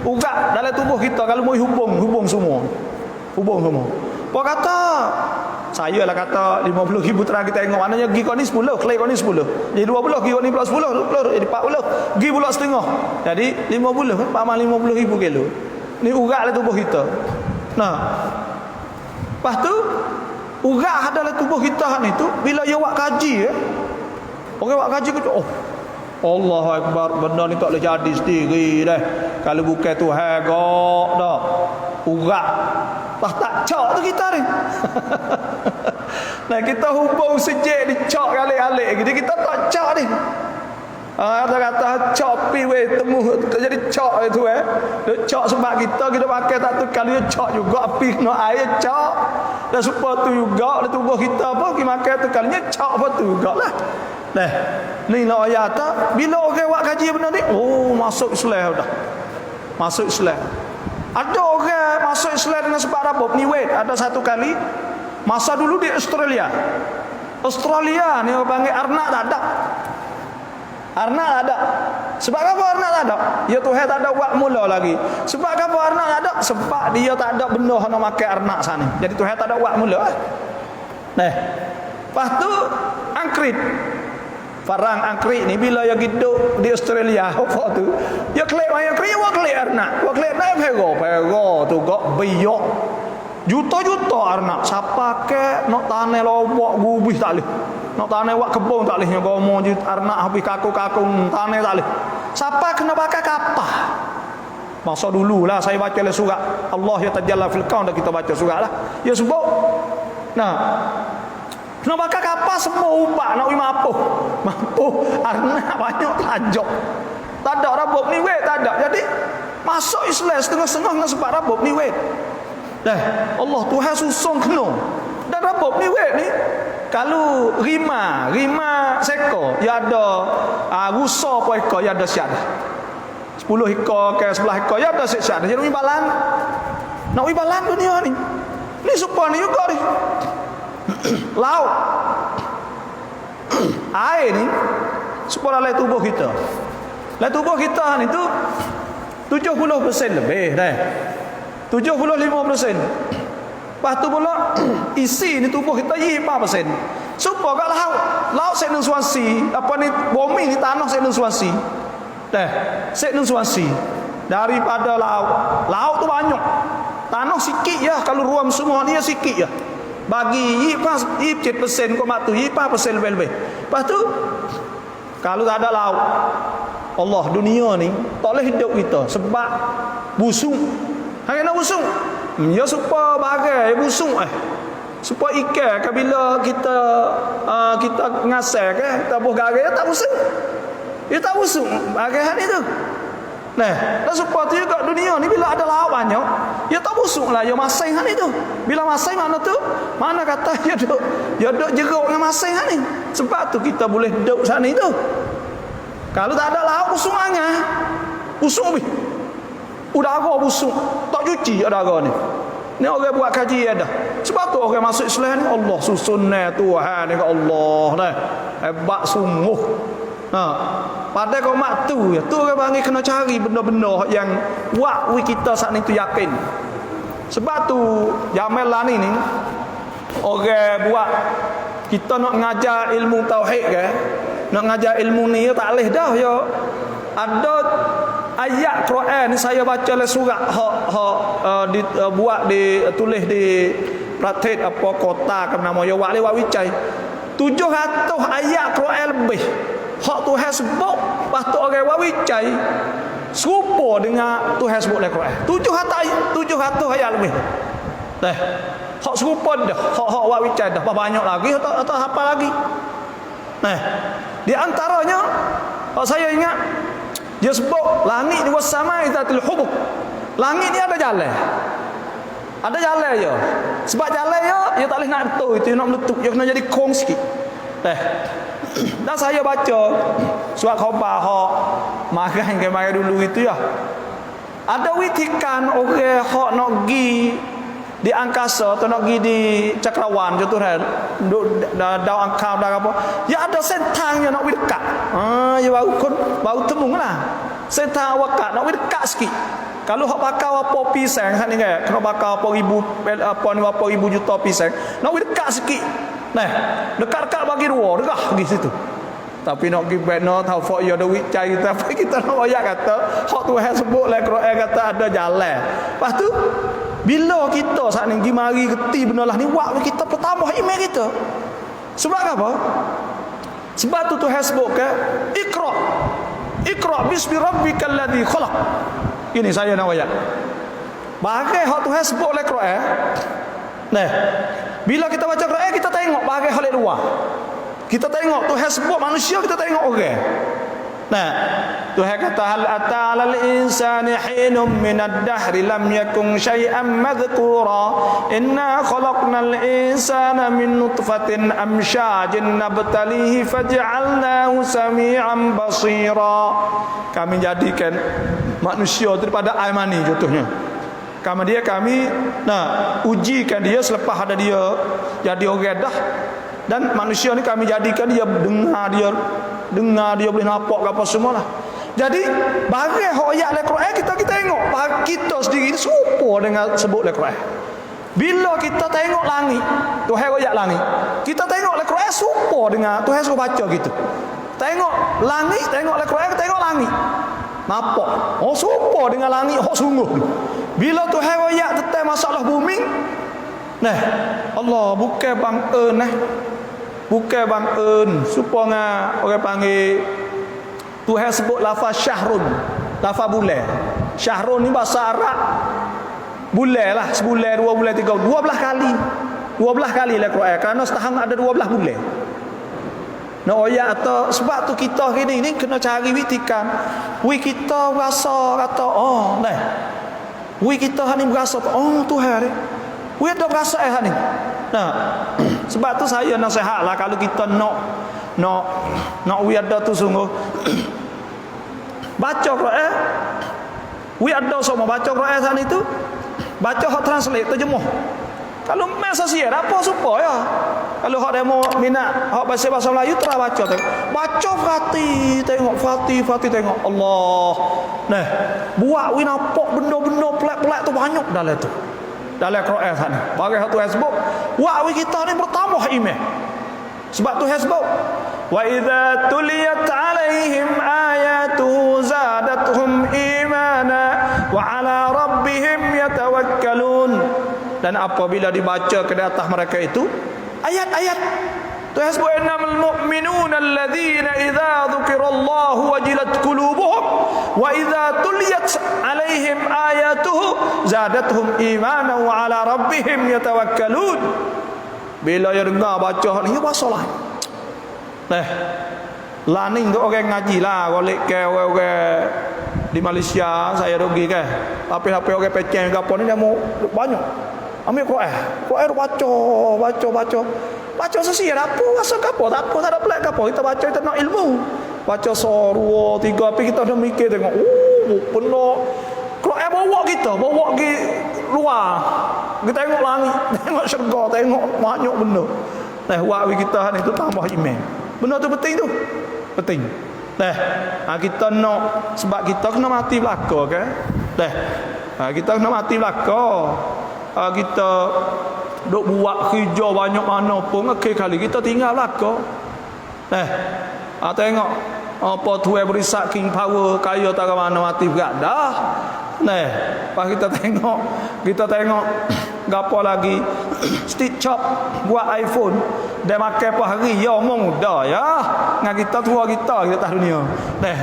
urat dalam tubuh kita kalau mau hubung semua. Apa kata? Saya lah kata 50,000 terang kita tengok maknanya gi kau ni 10, klay kau ni 10. Jadi 20, gi kau ni pula 10, 20, jadi 40, gi pula setengah. Jadi 50, paman 50,000 kilo. Ni urat dalam tubuh kita. Lepas tu urat dalam tubuh kita ni tu bila dia buat kaji orang buat kaji kata Allahu Akbar, benda ni tak boleh jadi sendiri dah. Kalau bukan Tuhan gak dah. Urat tak cak tu kita ni. Kita hubung sejak dicak kali-kali. Jadi kita tak cak ni. Kata-kata cak pi weh temu jadi cak itu cak sebab kita pakai tak tu kali cak juga api kena air cak. Dan supaya tu juga tubuh kita apa kita makan tu kalinya cak apa tu jugalah. Ni nak ayat tak bila orang buat kaji benda ni masuk Islam dah. Masuk Islam. Ada orang masuk Islam dengan sebab apa? Peniwet. Ada satu kali masa dulu di Australia ni orang panggil arnak tak ada. Arnak tak ada. Sebab apa arnak tak ada? Ya Tuhan tak ada buat mula lagi. Sebab apa arnak tak ada? Sebab dia tak ada benda nak makan arnak sana. Jadi Tuhan tak ada buat mula. Lepas tu angkrit Farang angkrik ni bila ya hidup di Australia apa tu. Ya klik maya krik wa klik arnak. Wa klik naik pego tu gok biyok. Juta-juta arnak siapa ke nak tanah lobok gubih tak leh. Nak tanah wak kebun tak leh gomo je arnak habis kaku-kaku tanah tak leh. Siapa kena bakar kapah. Masa dululah saya baca le surat Allah ya tajalla fil kaun dah kita baca surat lah. Ya sebut. Nah, nak bakar kapal semua ubah nak mampu arnak banyak tajak. Tak ada rabuk ni weh, tak ada. Jadi masuk Islam setengah-setengah dengan sebab rabuk ni weh. Allah Tuhan susung kena. Dan rabuk ni weh ni kalau rima seko ya ada rusa apa ekor ya ada siap. 10 ekor ke 11 ekor ya ada siap. Jadi wibalan. Nak wibalan dunia ni. Ni supaya ni juga ni. Laut air ni supaya lain tubuh kita. Lain tubuh kita ni tu 70% lebih dah. 75%. Lepas tu pula isi ni tubuh kita 5%. Supaya kat laut set nang Swansea, apa ni bumi ni tanah set nang Swansea. Dah, set nang Swansea. Daripada laut tu banyak. Tanah sikit ya kalau ruam semua ni sikit ya. Bagi 7% kau mak tu 5% lebih. Lepas tu kalau tak ada laut Allah dunia ni tak boleh hidup kita sebab busung. Hang nak busung. Ya supaya bagai busung supaya ikan bila kita ngasai ke kita buh garai tak busung. Dia tak busung bagai hal itu. Nah, dan supaya tu juga dunia ni bila ada lauk banyak, dia tak busuk lah, dia masai hal itu. Bila masai mana tu? Mana kata dia duk jeruk dengan masai hal ni. Sebab tu kita boleh duduk sana itu. Kalau tak ada lauk busuk angah. Busuk lebih. Udara busuk, tak cuci udara ni. Ni orang buat kaji ada. Sebab tu orang masuk Islam ni Allah susun Tuhan ni Allah dah. Hebat sungguh. Pada kau mak tu ya, tu orang panggil kena cari benda-benda yang buat kita saat ni tu yakin. Sebab tu Jamil lah ni orang buat kita nak ngajar ilmu tauhid ke, nak ngajar ilmu ni tak boleh dah ya. Ada ayat Quran ni saya baca le surat buat tulis di Pratit apa kota ke nama ya wali wicai 700 ayat Quran lebih. Hak Tuhan sebut, lepas tu orang wawicai serupa dengan Tuhan sebut dalam Quran. 700 ayat lebih. Dah. Hak serupa dah, hak wawicai dah banyak lagi atau apa lagi. Nah, di antaranya saya ingat dia sebut langit ni was-samai dzatil hubuk. Langit ni ada jalan. Ada jalan ya. Sebab jalan ya, dia tak boleh nak betul itu nak meletup, dia kena jadi kong sikit. Dan saya baca surat khabar hak makan ke mari dulu itu ya. Ada witikan orang hak nak pergi di angkasa atau nak pergi di cakrawan contoh dah daun angkau dah apa. Ya ada sentang yang nak pergi dekat. Ya baru temunglah. Sentang awak nak pergi dekat sikit. Kalau hak bakar apa pisang hak ni kan kena bakar apa ribu juta pisang. Nak pergi dekat sikit. Nah, dekat-dekat bagi dua, dekat pergi situ. Tapi nak pergi benar tahu fak ya duit cari tapi kita nak ayat kata hak Tuhan sebut lah Quran kata ada jalan. Lepas tu bila kita saat ni pergi mari reti benda lah ni buat kita pertama iman kita. Sebab apa? Sebab tu Tuhan sebut ke Iqra bismi rabbikal ladzi khalaq. Ini saya nak ayat. Bagai hak Tuhan sebut lah Quran. Nah, bila kita baca Quran kita tengok bagai hal luar. Kita tengok Tuhan sebut manusia, kita tengok orang. Nah, Tuhan kata hal ata'alal insani hinum minad dahri lam yakun syai'an madhkura inna khalaqnal insana min nutfatin amsyajin nabtalihi faj'alnahu sami'an basira. Kami jadikan manusia daripada air mani contohnya. Kami ujikan dia selepas ada dia jadi orang dah. Dan manusia ni kami jadikan dia dengar dia boleh nampak apa semua lah. Jadi bagai hak ayat Al-Quran kita tengok kita sendiri ni serupa dengan sebut Al-Quran. Bila kita tengok langit, Tuhan ayat langit, kita tengok Al-Quran serupa dengan Tuhan suruh baca gitu. Tengok langit, tengok Al-Quran, tengok langit. Nampak. Oh serupa dengan langit hok sungguh. Bila Tuhan royak tentang masalah bumi, nah, Allah bukan bang bukan bang supaya orang panggil Tuhan sebut lafaz syahrun, lafaz bulan. Syahrun ni bahasa Arab bulan lah, sebulan, 2 bulan, 3 bulan, 12 kali. 12 kali lah Quran, kerana setahun ada 12 bulan. Nak oyak atau sebab tu kita ni kena cari witikan. Wi kita rasa kata oh nah. Wi kita ni berasa oh Tuhan ni. Wi ada berasa ni. Nah, sebab tu saya nasihatlah kalau kita nak wi ada tu sungguh baca Quran. Wi ada semua baca Quran sana itu. Baca hak translate terjemah. Kalau masa siar apa supaya kalau hak demo minat hak bahasa Melayu terus baca tengok. Baca Fatih tengok Allah. Nah, buat we nampak benda-benda pelik-pelik tu banyak dalam tu. Dalam Quran sana. Bagi hak tu sebut, buat we kita ni bertambah iman. Sebab tu sebut wa idza tuliyat alaihim ayatuhu zadatuhum imana wa ala rabbihim yatawakkalun. Dan apabila dibaca ke atas mereka itu ayat-ayat Tuhan sebut innamal mu'minuna alladzina idza dzukirallahu wajilat qulubuhum wa idza tuliyat alaihim ayatuhu zadatuhum imanan wa ala rabbihim yatawakkalun. Bila dia dengar baca ni bahasa lain. Laning tu orang ngaji lah, golek ke orang di Malaysia saya rugi ke. Tapi orang peceng ke apa ni dia mau banyak. Ambil Quran baca sesiar apa rasa ke apa tak ada pelik ke apa, kita baca kita nak ilmu, baca sorua 3 tapi kita dah mikir tengok penuh Quran bawa kita pergi luar, kita tengok langit, tengok syurga, tengok banyak benda. Buat kita ni tu tambah iman. Benda tu penting tu, penting. Kita nak sebab kita kena mati belaka kan. Kita kena mati belaka. Kita duk buat kerja banyak mana pun kali kita tinggal belaka. Tengok apa Tuhan berisak king power kaya tak mana mati berat dah. Pas kita tengok gapo lagi Steve Jobs buat iPhone dia makan apa hari ya umur muda ya dengan kita tua kita atas dunia.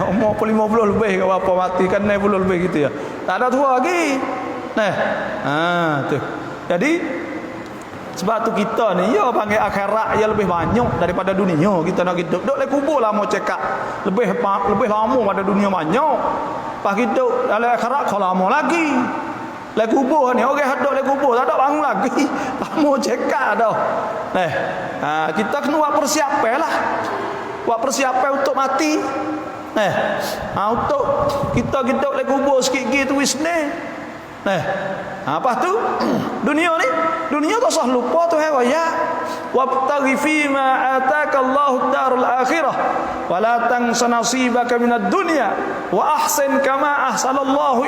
Umur 50 lebih ke apa mati kan 60 lebih gitu ya. Tak ada tua lagi. Tu. Jadi sebab tu kita ni ya panggil akhirat ya lebih banyak daripada dunia. Kita nak hidup duk le kubur lah mau cekak lebih lama pada dunia banyak. Pas hidup dalam akhirat kau lama lagi. Le kubur ni orang hadap le kubur tak ada bangun lagi. Lama cekak dah. Kita kena buat persiapan lah. Buat persiapan untuk mati. Untuk kita hidup le kubur sikit-sikit tu wisne. Apa tu? Dunia tak usah lupa tu ya. Wabtaghi fima ataka Allahu darul akhirah wa la tansa nasibaka minad dunya wa ahsin kama ahsanallahu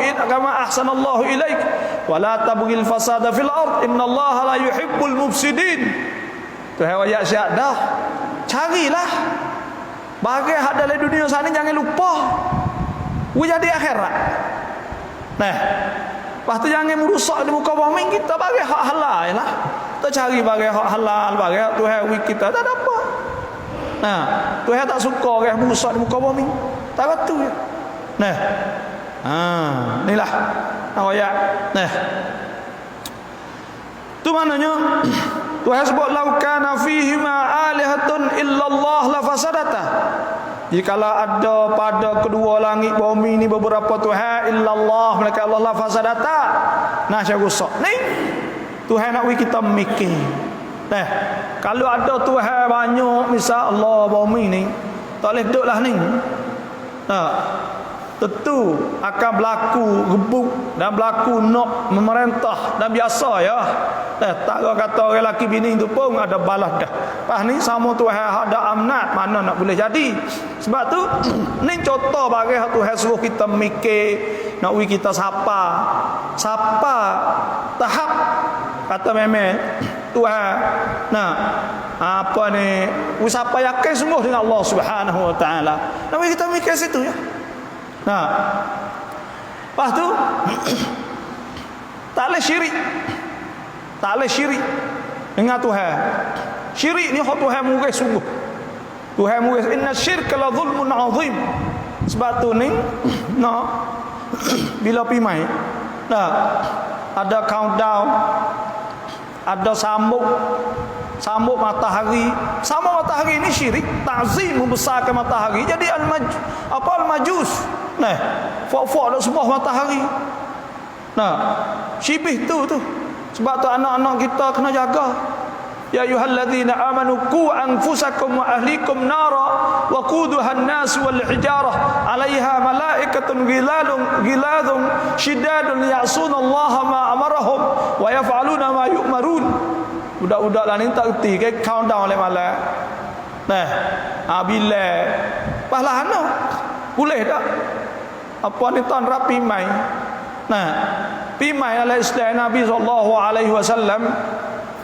ilaik wa la tabghil fasada fil ard innallaha la yuhibbul mufsidin. Tu ya syak dah. Carilah bagi hak dalam dunia sana jangan lupa. Jadi akhirat. Lepas tu jangan merusak di muka bumi kita bagi hak halal lah. Kita cari bagi hak halal, bagi hak Tuhan kita tak ada apa. Tuhan tak suka orang merusak di muka bumi. Tak betul. Inilah ayat. Tu maknanya Tuhan sebut lau kana fihi ma alihatun illallah la fasadata. Jikalau ada pada kedua langit bumi ni beberapa Tuhan illallah mereka Allah la fasadata. Saya rusak. Ni Tuhan nak kita mikir. Kalau ada Tuhan banyak misal Allah bumi ni tak boleh duduklah ni. Tentu akan berlaku rebut dan berlaku nak memerintah dan biasa ya. Tak kata orang lelaki bini tu pun ada balas dah. Pas ni sama Tuhan ada amanat mana nak boleh jadi. Sebab tu ni contoh bagi Tuhan suruh kita mikir nak kita siapa tahap kata memang Tuhan nah apa ni siapa yakin sungguh dengan Allah Subhanahu wa taala. Tapi kita mikir situ ya. Nah. Lepas tu tak boleh syirik. Tak boleh syirik dengan Tuhan. Syirik ni hak Tuhan murah sungguh. Tuhan murah inna syirka la zulmun azim. Sebab tu ni nah bila pi mai nah ada countdown, ada sambut matahari. Sama matahari ni syirik, ta'zim membesarkan matahari. Jadi al-majus. Nah, fok-fok dak sembah matahari. Nah, syibih tu. Sebab tu anak-anak kita kena jaga. Ya ayyuhalladzina amanu qu anfusakum wa ahlikum nara wa quduha an-nas wal hijarah 'alaiha malaikatun ghiladun shidadun ya'sunallaha ma amarahum wa yaf'aluna ma yu'marun. Budak-budak lah ni tak erti ke countdown oleh malam. Nah, bila pahlahana boleh tak? Apa ni tahun rapi mai. Nah, pi mai oleh Islam Nabi sallallahu alaihi wasallam.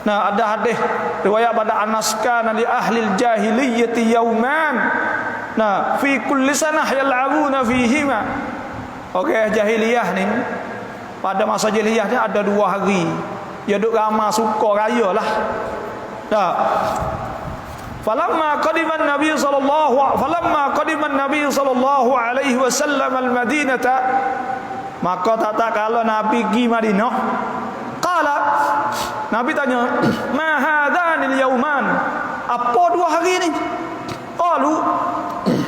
Nah, ada hadis riwayat pada Anas kana li ahli al-jahiliyyati yawman. Nah, fi kulli sanah yal'abuna fihima. Okey, jahiliyah ni pada masa jahiliyah ni ada 2 hari. Ya duk ramai suka raya lah. Dah. Falamma qadima an-nabi sallallahu alaihi wasallam al-Madinata, maka tak kala Nabi pergi Madinah. Qala, Nabi tanya, "Ma hadanil yauman?" Apa 2 hari ni? Qalu,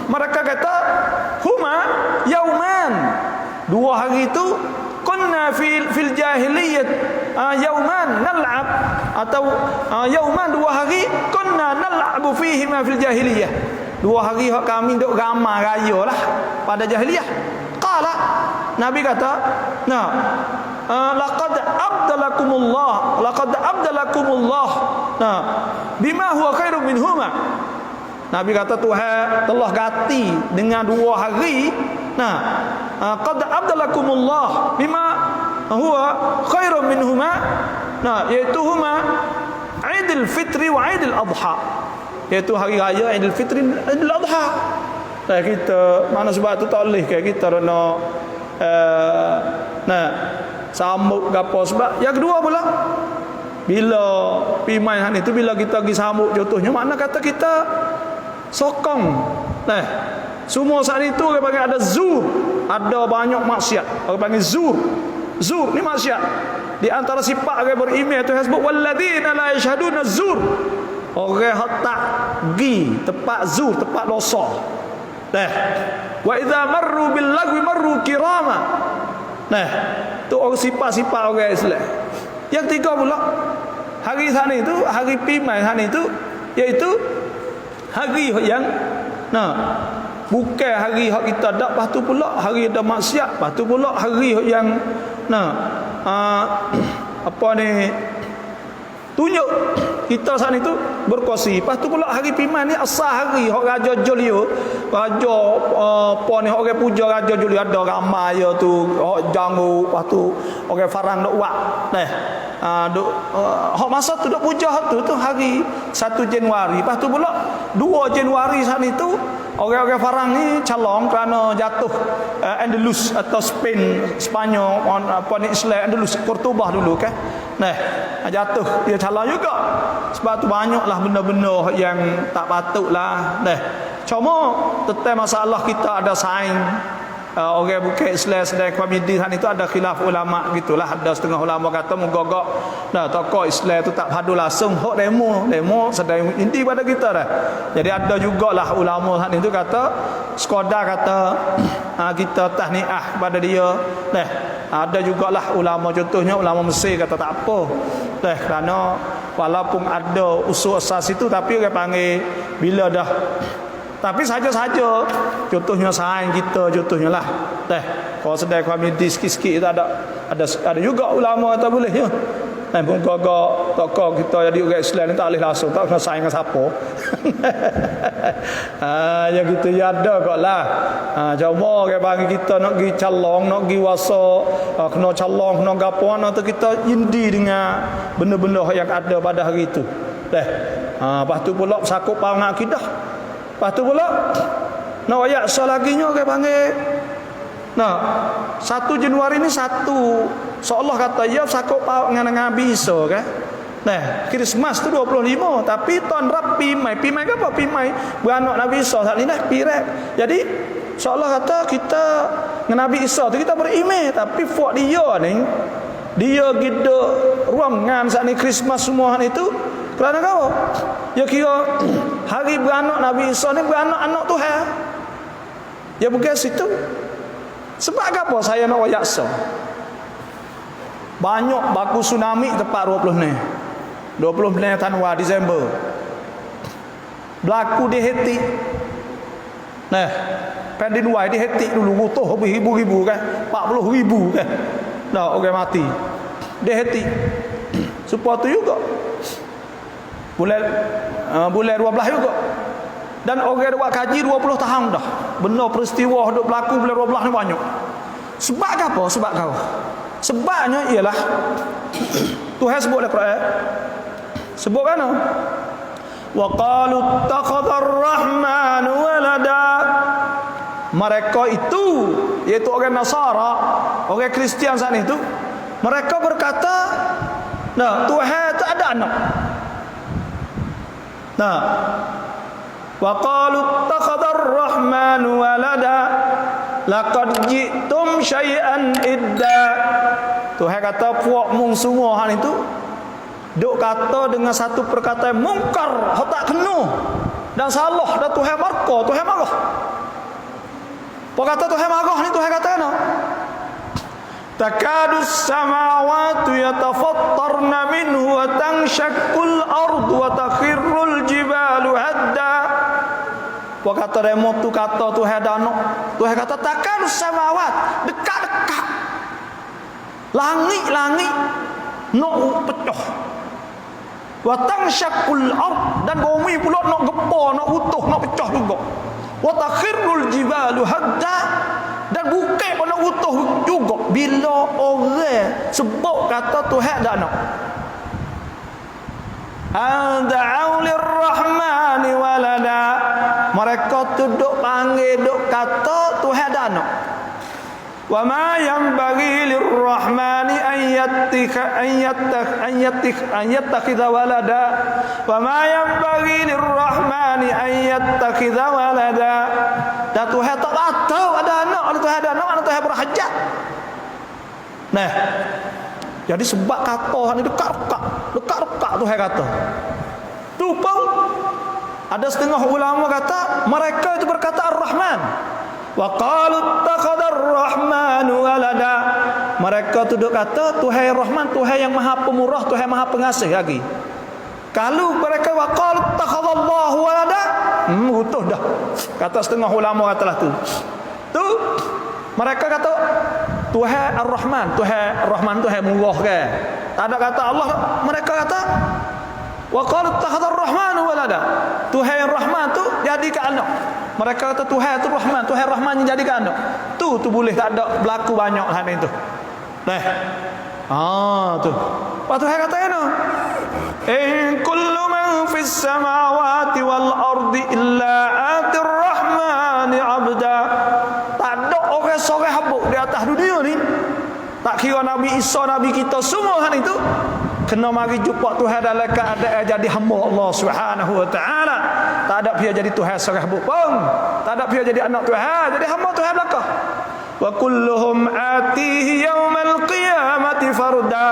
mereka kata, "Huma yauman." 2 hari itu kunna fil jahiliyah yauman nal'ab, atau yauman 2 hari kunna nal'abu fihi ma fil jahiliyah. 2 hari hak kami duk ramai raya lah pada jahiliyah. Qala, Nabi kata, nah, laqad abdalakumullah nah bima huwa khairum minhuma. Nabi kata Tuhan telah ganti dengan 2 hari. Nah, qad abdalakumullah bima huwa khairum minhuma. Nah, iaitu huma Aidil Fitri wa Aidil Adha. Iaitu hari raya Aidil Fitri dan Aidil Adha. Kita mana sebab tu tak boleh kita nak nah sambut gapo. Sebab yang kedua pula bila pimai han itu bila kita pergi sambut contohnya makna kata kita sokong. Nah, semua saat itu orang panggil ada zur, ada banyak maksiat. Orang panggil zur. Zur ni maksiat. Di antara sifat orang beriman itu sebut walladzina la yashhaduna zur. Orang hak tak gi tempat zur, tempat dosa. Nah, wa idza marru bil lagwi marru kirama. Nah, tu orang sifat-sifat orang Islam. Yang 3 pula hari sana itu, hari pimai sana itu iaitu hari yang nah bukan hari hak kita dak, lepas tu pula hari ada maksiat, lepas tu pula hari yang nah apa ni tunjuk kita sana itu berkongsi. Lepas tu pula hari pimai ni asal hari hak raja Julio, raja apa ni orang puja raja Julio ada ramai ya tu hak jangu, lepas tu orang farang dok buat. Nah, hak masa tu dok puja hak tu hari 1 Januari. Lepas tu pula 2 Januari sana itu orang-orang farang ni calon kerana jatuh Andalus atau Spain, Spanyol apa ni Islam Andalus, Cordoba dulu kan. Nah, jatuh dia calon juga. Sebab tu banyaklah benda-benda yang tak patutlah. Nah, cuma tentang masalah kita ada saing orang bukan Islam sedang komedi sana itu ada khilaf ulama gitulah. Ada setengah ulama kata mogok dah tokoh Islam tu tak padu langsung hok demo sedang inti pada kita dah. Jadi ada jugalah ulama sana itu kata sekadar kata kita tahniah pada dia. Nah, ada jugalah ulama contohnya ulama Mesir kata tak apa. Nah, kerana walaupun ada usul asas itu tapi orang panggil bila dah tapi saja-saja contohnya saing kita contohnya lah. Kalau sedang komedi sikit-sikit itu ada juga ulama tak boleh ya. pun kagak tokoh kita jadi orang Islam ni tak boleh langsung, tak kena sayang dengan siapa. Yang gitu ya ada kok lah. Cuma ke bagi kita nak pergi calong, nak pergi wasa, kena calong, kena gapo tu kita indi dengan benda-benda yang ada pada hari itu. Lepas tu pula sakup pahang akidah. Lepas tu pula nak ayat selaginya ke panggil. 1 Januari ni satu seolah kata ya sakup pahang dengan Nabi Isa kan. Christmas tu 25 tapi tahun rap Pimai ke apa? Pimai beranak Nabi Isa saat ni dah pirek. Jadi seolah kata kita dengan Nabi Isa tu kita berimej tapi buat dia ni dia gitu ruangan saat ni Christmas semua itu kerana kau ya kira hari beranak Nabi Isa ni beranak anak Tuhan ya bukan situ. Sebab apa saya nak wayak so banyak baku tsunami tepat 20 Januari Disember berlaku di Haiti. Pendin Wai di Haiti dulu utuh ribu-ribu kan 40,000 kan orang mati di Haiti. Supaya tu juga bulan 12 juga. Dan orang buat kaji 20 tahun dah. Benar peristiwa duk berlaku bulan 12 ni banyak. Sebab apa? Sebab kau. Sebabnya ialah Tuhan sebut dalam Quran. Sebut kan? Wa qalu ittakhadhar rahman walada. Mereka itu iaitu orang Nasara, orang Kristian saat itu, mereka berkata, Tuhan tak ada anak. Wa qalu ittakhadhar rahman walada laqad ji'tum syai'an idda. Tuhan kata puak mung semua hal itu duk kata dengan satu perkataan mungkar, hak tak kena dan salah dan Tuhan marka, Tuhan marah. Apa kata Tuhan marah ni? Tuhan kata no. Takadus samawati yatafattarna minhu wa tanshaqqul ardu wa takhirrul jibalu hadda. Apa kata demo tu kata Tuhan dano. Tuhan kata takadus samawat, dekat-dekat. Langit-langit nak pecah. Wa tanshaqqul ard, dan bumi pula nak gepar, nak utuh, nak pecah juga. Wa takhirrul jibalu hadda, dan bukit pun nak utuh juga. Bila orang sebut kata Tuhan tak nak, Anda'au lirrahmani walada, mereka tu duk panggil, duk kata Tuhan tak nak. Wa ma yanbaghi lirrahmani an yattakhidha walada. Wa ma yanbaghi lirrahmani an yattakhidha walada. Dan Tuhan tak tahu ada anak, ada Tuhan ada anak, ada Tuhan berhajat. Jadi sebab kata ni dekat-dekat Tuhan kata. Tu pun ada setengah ulama kata mereka itu berkata Ar-Rahman. Wa qalu ittakhadar rahmanu walada. Mereka tu duk kata Tuhan Rahman, Tuhan yang Maha Pemurah, Tuhan Maha Pengasih lagi. Kalau mereka wa qalu ittakhadallahu walada, utuh dah. Kata setengah ulama katalah tu. Tu mereka kata Tuhan Ar-Rahman, Tuhan Rahman, Tuhan murah kan. Tak ada kata Allah. Mereka kata wa qalu ittakhadar rahmanu walada. Tuhan yang Rahman tu jadikan anak. Mereka kata Tuhan tu Rahman, Tuhan Rahman yang jadikan anak. Tu boleh tak ada berlaku banyak hal itu. Tu. Apa Tuhan kata kan? In kullu man fis samawati wal ardi illa atir rahmani abda. Tak ada orang seorang habuk di atas dunia ni, tak kira Nabi Isa, Nabi kita, semua hal itu kena mari jumpa Tuhan dalam keadaan jadi hamba Allah Subhanahu wa taala. Tak ada dia jadi Tuhan seorang habuk pun, tak ada dia jadi anak Tuhan, jadi hamba Tuhan belaka. Wa kulluhum atihi yaumal qiyamati farda.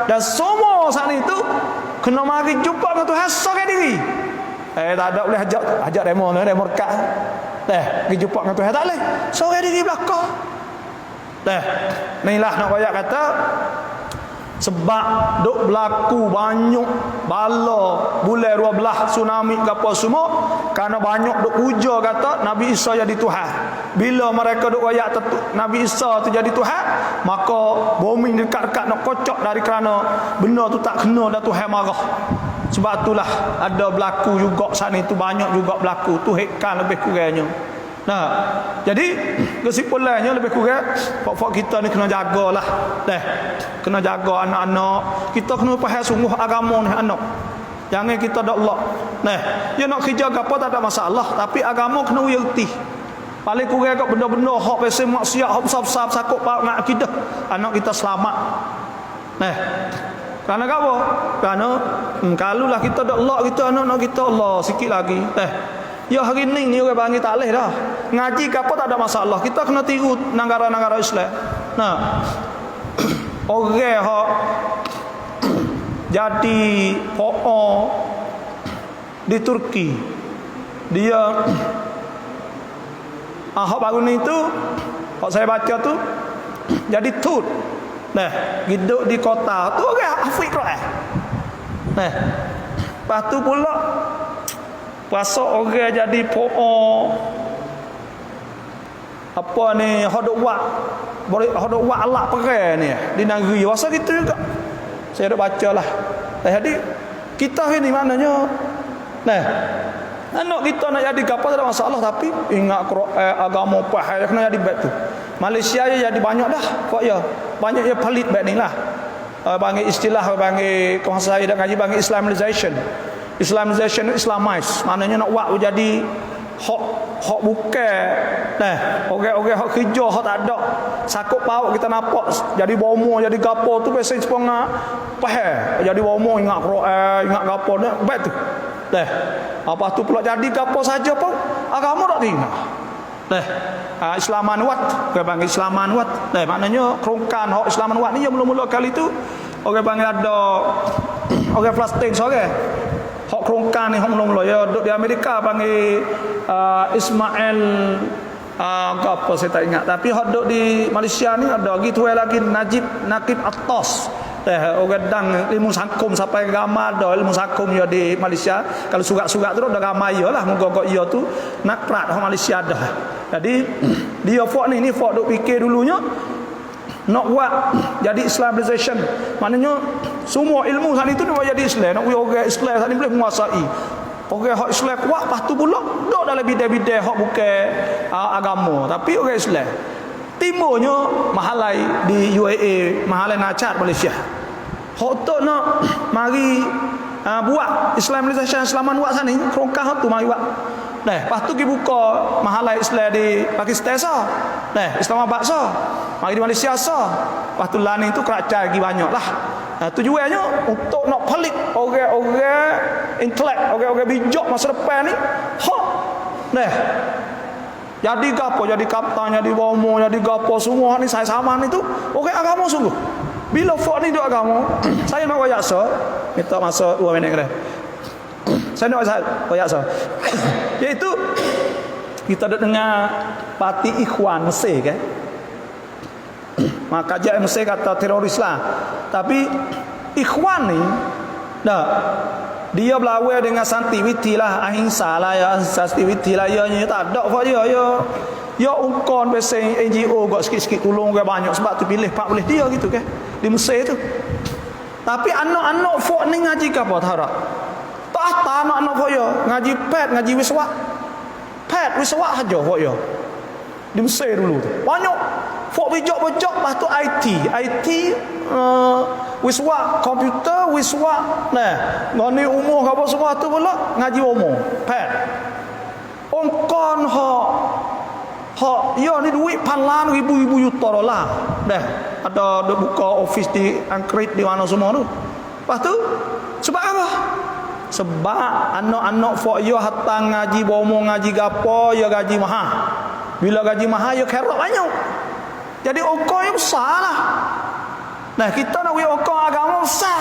Dan semua saat itu kena mari jumpa dengan Tuhan seorang diri. Tak ada boleh ajak demo rekat. Pergi jumpa dengan Tuhan tak boleh. Seorang diri belaka. Inilah nak banyak kata sebab duk berlaku banyak bala bulan 12 tsunami ke apa semua, kerana banyak duk puja kata Nabi Isa jadi Tuhan. bila mereka duk royak Nabi Isa tu jadi Tuhan, maka bumi dekat-dekat nak kocok dari kerana benda tu tak kena dah Tuhan marah. Sebab itulah ada berlaku juga sana tu, banyak juga berlaku tu hekal lebih kurangnya. Nah, jadi kesimpulannya lebih kurang pokok kita ni kena jagalah. Kena jaga anak-anak. Kita kena faham sungguh agama ni anak. Jangan kita dak lock. Dia nak kerja apa tak ada masalah, tapi agama kena uyuti. Paling kurang kat benda-benda hak pasal maksiat, hak besar-besar sakut pak nak akidah, anak kita selamat. Kerana apa? Kerana kalulah kita dak lock kita anak-anak kita Allah sikit lagi. Ya hari ni orang panggil tak boleh dah. Ngaji ke apa tak ada masalah. Kita kena tiru negara-negara Islam. Orang hak jadi PO di Turki. Dia hak baru ni tu hak saya baca tu jadi tut. Hidup di kota tu orang hafid Quran. Lepas tu pula pasal orang jadi PO apa ni hodok wak alak perang ni di negeri pasal gitu juga. Saya dah bacalah. Jadi kita ni maknanya anak kita nak jadi apa tak ada masalah, tapi ingat agama pahal kena jadi baik tu. Malaysia ya jadi banyak dah kok ya. Banyak ya pelit baik ni lah. Panggil istilah panggil kalau saya dah ngaji panggil Islamization. Islamization, Islamize, maknanya nak buat jadi hak bukan. Orang-orang hak kerja hak tak ada. Sakut paut kita nampak jadi bomo, jadi gapo tu biasa sepengah pahal. Jadi bomo ingat Quran, ingat gapo dah baik tu. Apa tu pula jadi gapo saja pun agama tak tinggal. Islaman wat, orang panggil Islaman wat. Maknanya kerongkan hak Islaman wat ni yang mula-mula kali tu orang panggil ada orang Palestin seorang. Hak kerongkan ni hak mula-mula ya duduk di Amerika panggil Ismail apa saya tak ingat, tapi hak duduk di Malaysia ni ada gitu lagi Nakib Atas. Orang dang ilmu sakum sampai gamar dah ilmu sakum ya di Malaysia. Kalau surat-surat tu dah gamar ya lah mogok ya tu nak prat hak Malaysia dah. Jadi dia fok ni fok duk fikir dulunya nak buat jadi Islamization, maknanya semua ilmu sana itu nak jadi Islam, nak buat orang Islam sana boleh menguasai. Orang hak Islam kuat, lepas tu pula duk dalam bidang-bidang hak bukan agama, tapi orang Islam. Timurnya Mahalai di UAE, Mahalai Nacat Malaysia. Hak tu nak mari buat Islamization Islaman buat sana, kerongkah tu mari buat. Lepas tu pergi buka Mahalai Islam di Pakistan sah. Islamabad sah. Mari di Malaysia sah. Lepas tu lani tu keracai lagi banyak lah. Tujuannya untuk nak pelik orang-orang intelek, orang-orang bijak masa depan ni. Jadi gapo, jadi kapten, jadi bomo, jadi gapo semua ni saya sama ni tu orang agama sungguh. Bila fok ni duk agama, saya nak wayak so, minta masuk 2 minit kena. Saya nak wayak so. Iaitu kita dah dengar parti Ikhwan Mesir kan. Maka kajian Mesir kata teroris lah. Tapi Ikhwan ni dia berlawan dengan santiviti lah, ahimsa lah ya, santiviti lah ya, tak ada apa dia ya ungkon pasal NGO gak sikit-sikit tolong orang banyak sebab tu pilih 40 dia gitu kan di Mesir tu. Tapi anak-anak fok ni ngaji ke apa tak? Tak anak-anak fok ya ngaji pet, ngaji wiswa. Pet wiswa aja fok ya. Di Mesir dulu tu. Banyak fok bijak-bijak, lepas tu IT wiswa komputer, wiswa ngani umur apa semua tu pula ngaji umur pet ongkon hak ya ni duit palan ribu-ribu juta dolar ada buka office di Angkrit di mana semua tu. Lepas tu sebab apa? Sebab anak-anak fok ya hatang ngaji bomo ngaji gapo ya gaji mahal. Bila gaji mahal ya kerok banyak. Jadi ongkon yang besar lah. Kita nak buat okong agama besar.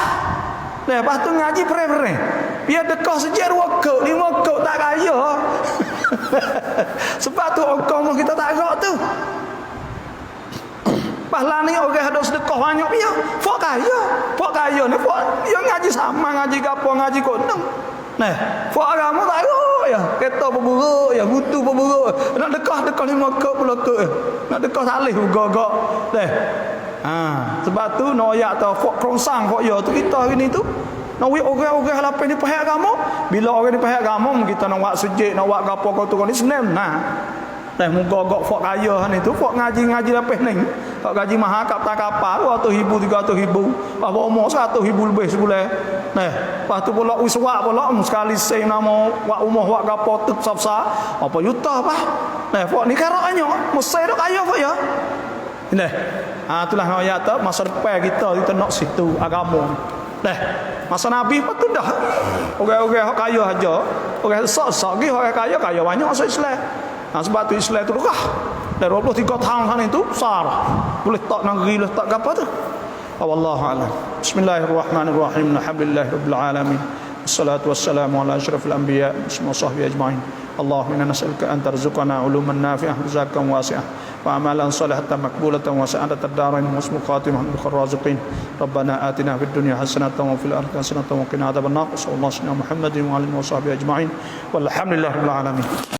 Lepas tu ngaji pere-pere. Biar dekah sejak 2 kok, 5 kok tak kaya. Sebab tu okong kita tak gerak tu. Pahala ni orang ada sedekah banyak dia. Fok kaya. Fok kaya ni fok dia ngaji sama, ngaji gapo, ngaji kodeng. Fok agama tak gerak ya. Kereta berburuk ya, butu berburuk. Nak dekah ni mokok pula ke. Nak dekah salih gogok. Teh. Sebab tu noyak tau fok krongsang fok ya tu kita hari ni tu. Nak wik orang-orang lapis ni pahak agama. Bila orang ni pahak agama kita nak buat sejik, nak buat gapo kau tu ni senang. Teh mugogok fok kaya ni tu fok ngaji lapis ni. Fok gaji mahal kap tak kapal 200,000 300,000. Apa umur 100,000 lebih sebulan. Lepas tu pula wiswak pula sekali sei nama wak umur wak gapo tek sap-sap. Apa juta apa? Fok ni karaknya mesti dak kaya fok ya. Itulah ayat tu masa depan kita nak situ agama. Masa Nabi pun tu dah. Orang-orang kaya aja. Orang sok-sok gi orang kaya banyak masuk Islam. Sebab tu Islam tu dah. Dah 23 tahun sana itu besar. Boleh tak negeri lah tak apa tu. Wallahu a'lam. Bismillahirrahmanirrahim. Alhamdulillahirabbil alamin. Wassalatu wassalamu ala asyrafil anbiya wa sahbihi ajma'in. Allahumma inna nas'aluka an tarzuqana uluman nafi'ah rizqan wasi'ah wa amalan salihatan maqbulatan wa sa'adatan darain wa husnul khatimah bil kharraziqin. Rabbana atina fid dunya hasanatan wa fil akhirati hasanatan wa qina adzabannar. Sallallahu alaihi wa sallam Muhammadin wa alihi wa sahbihi ajma'in. Walhamdulillahirabbil alamin.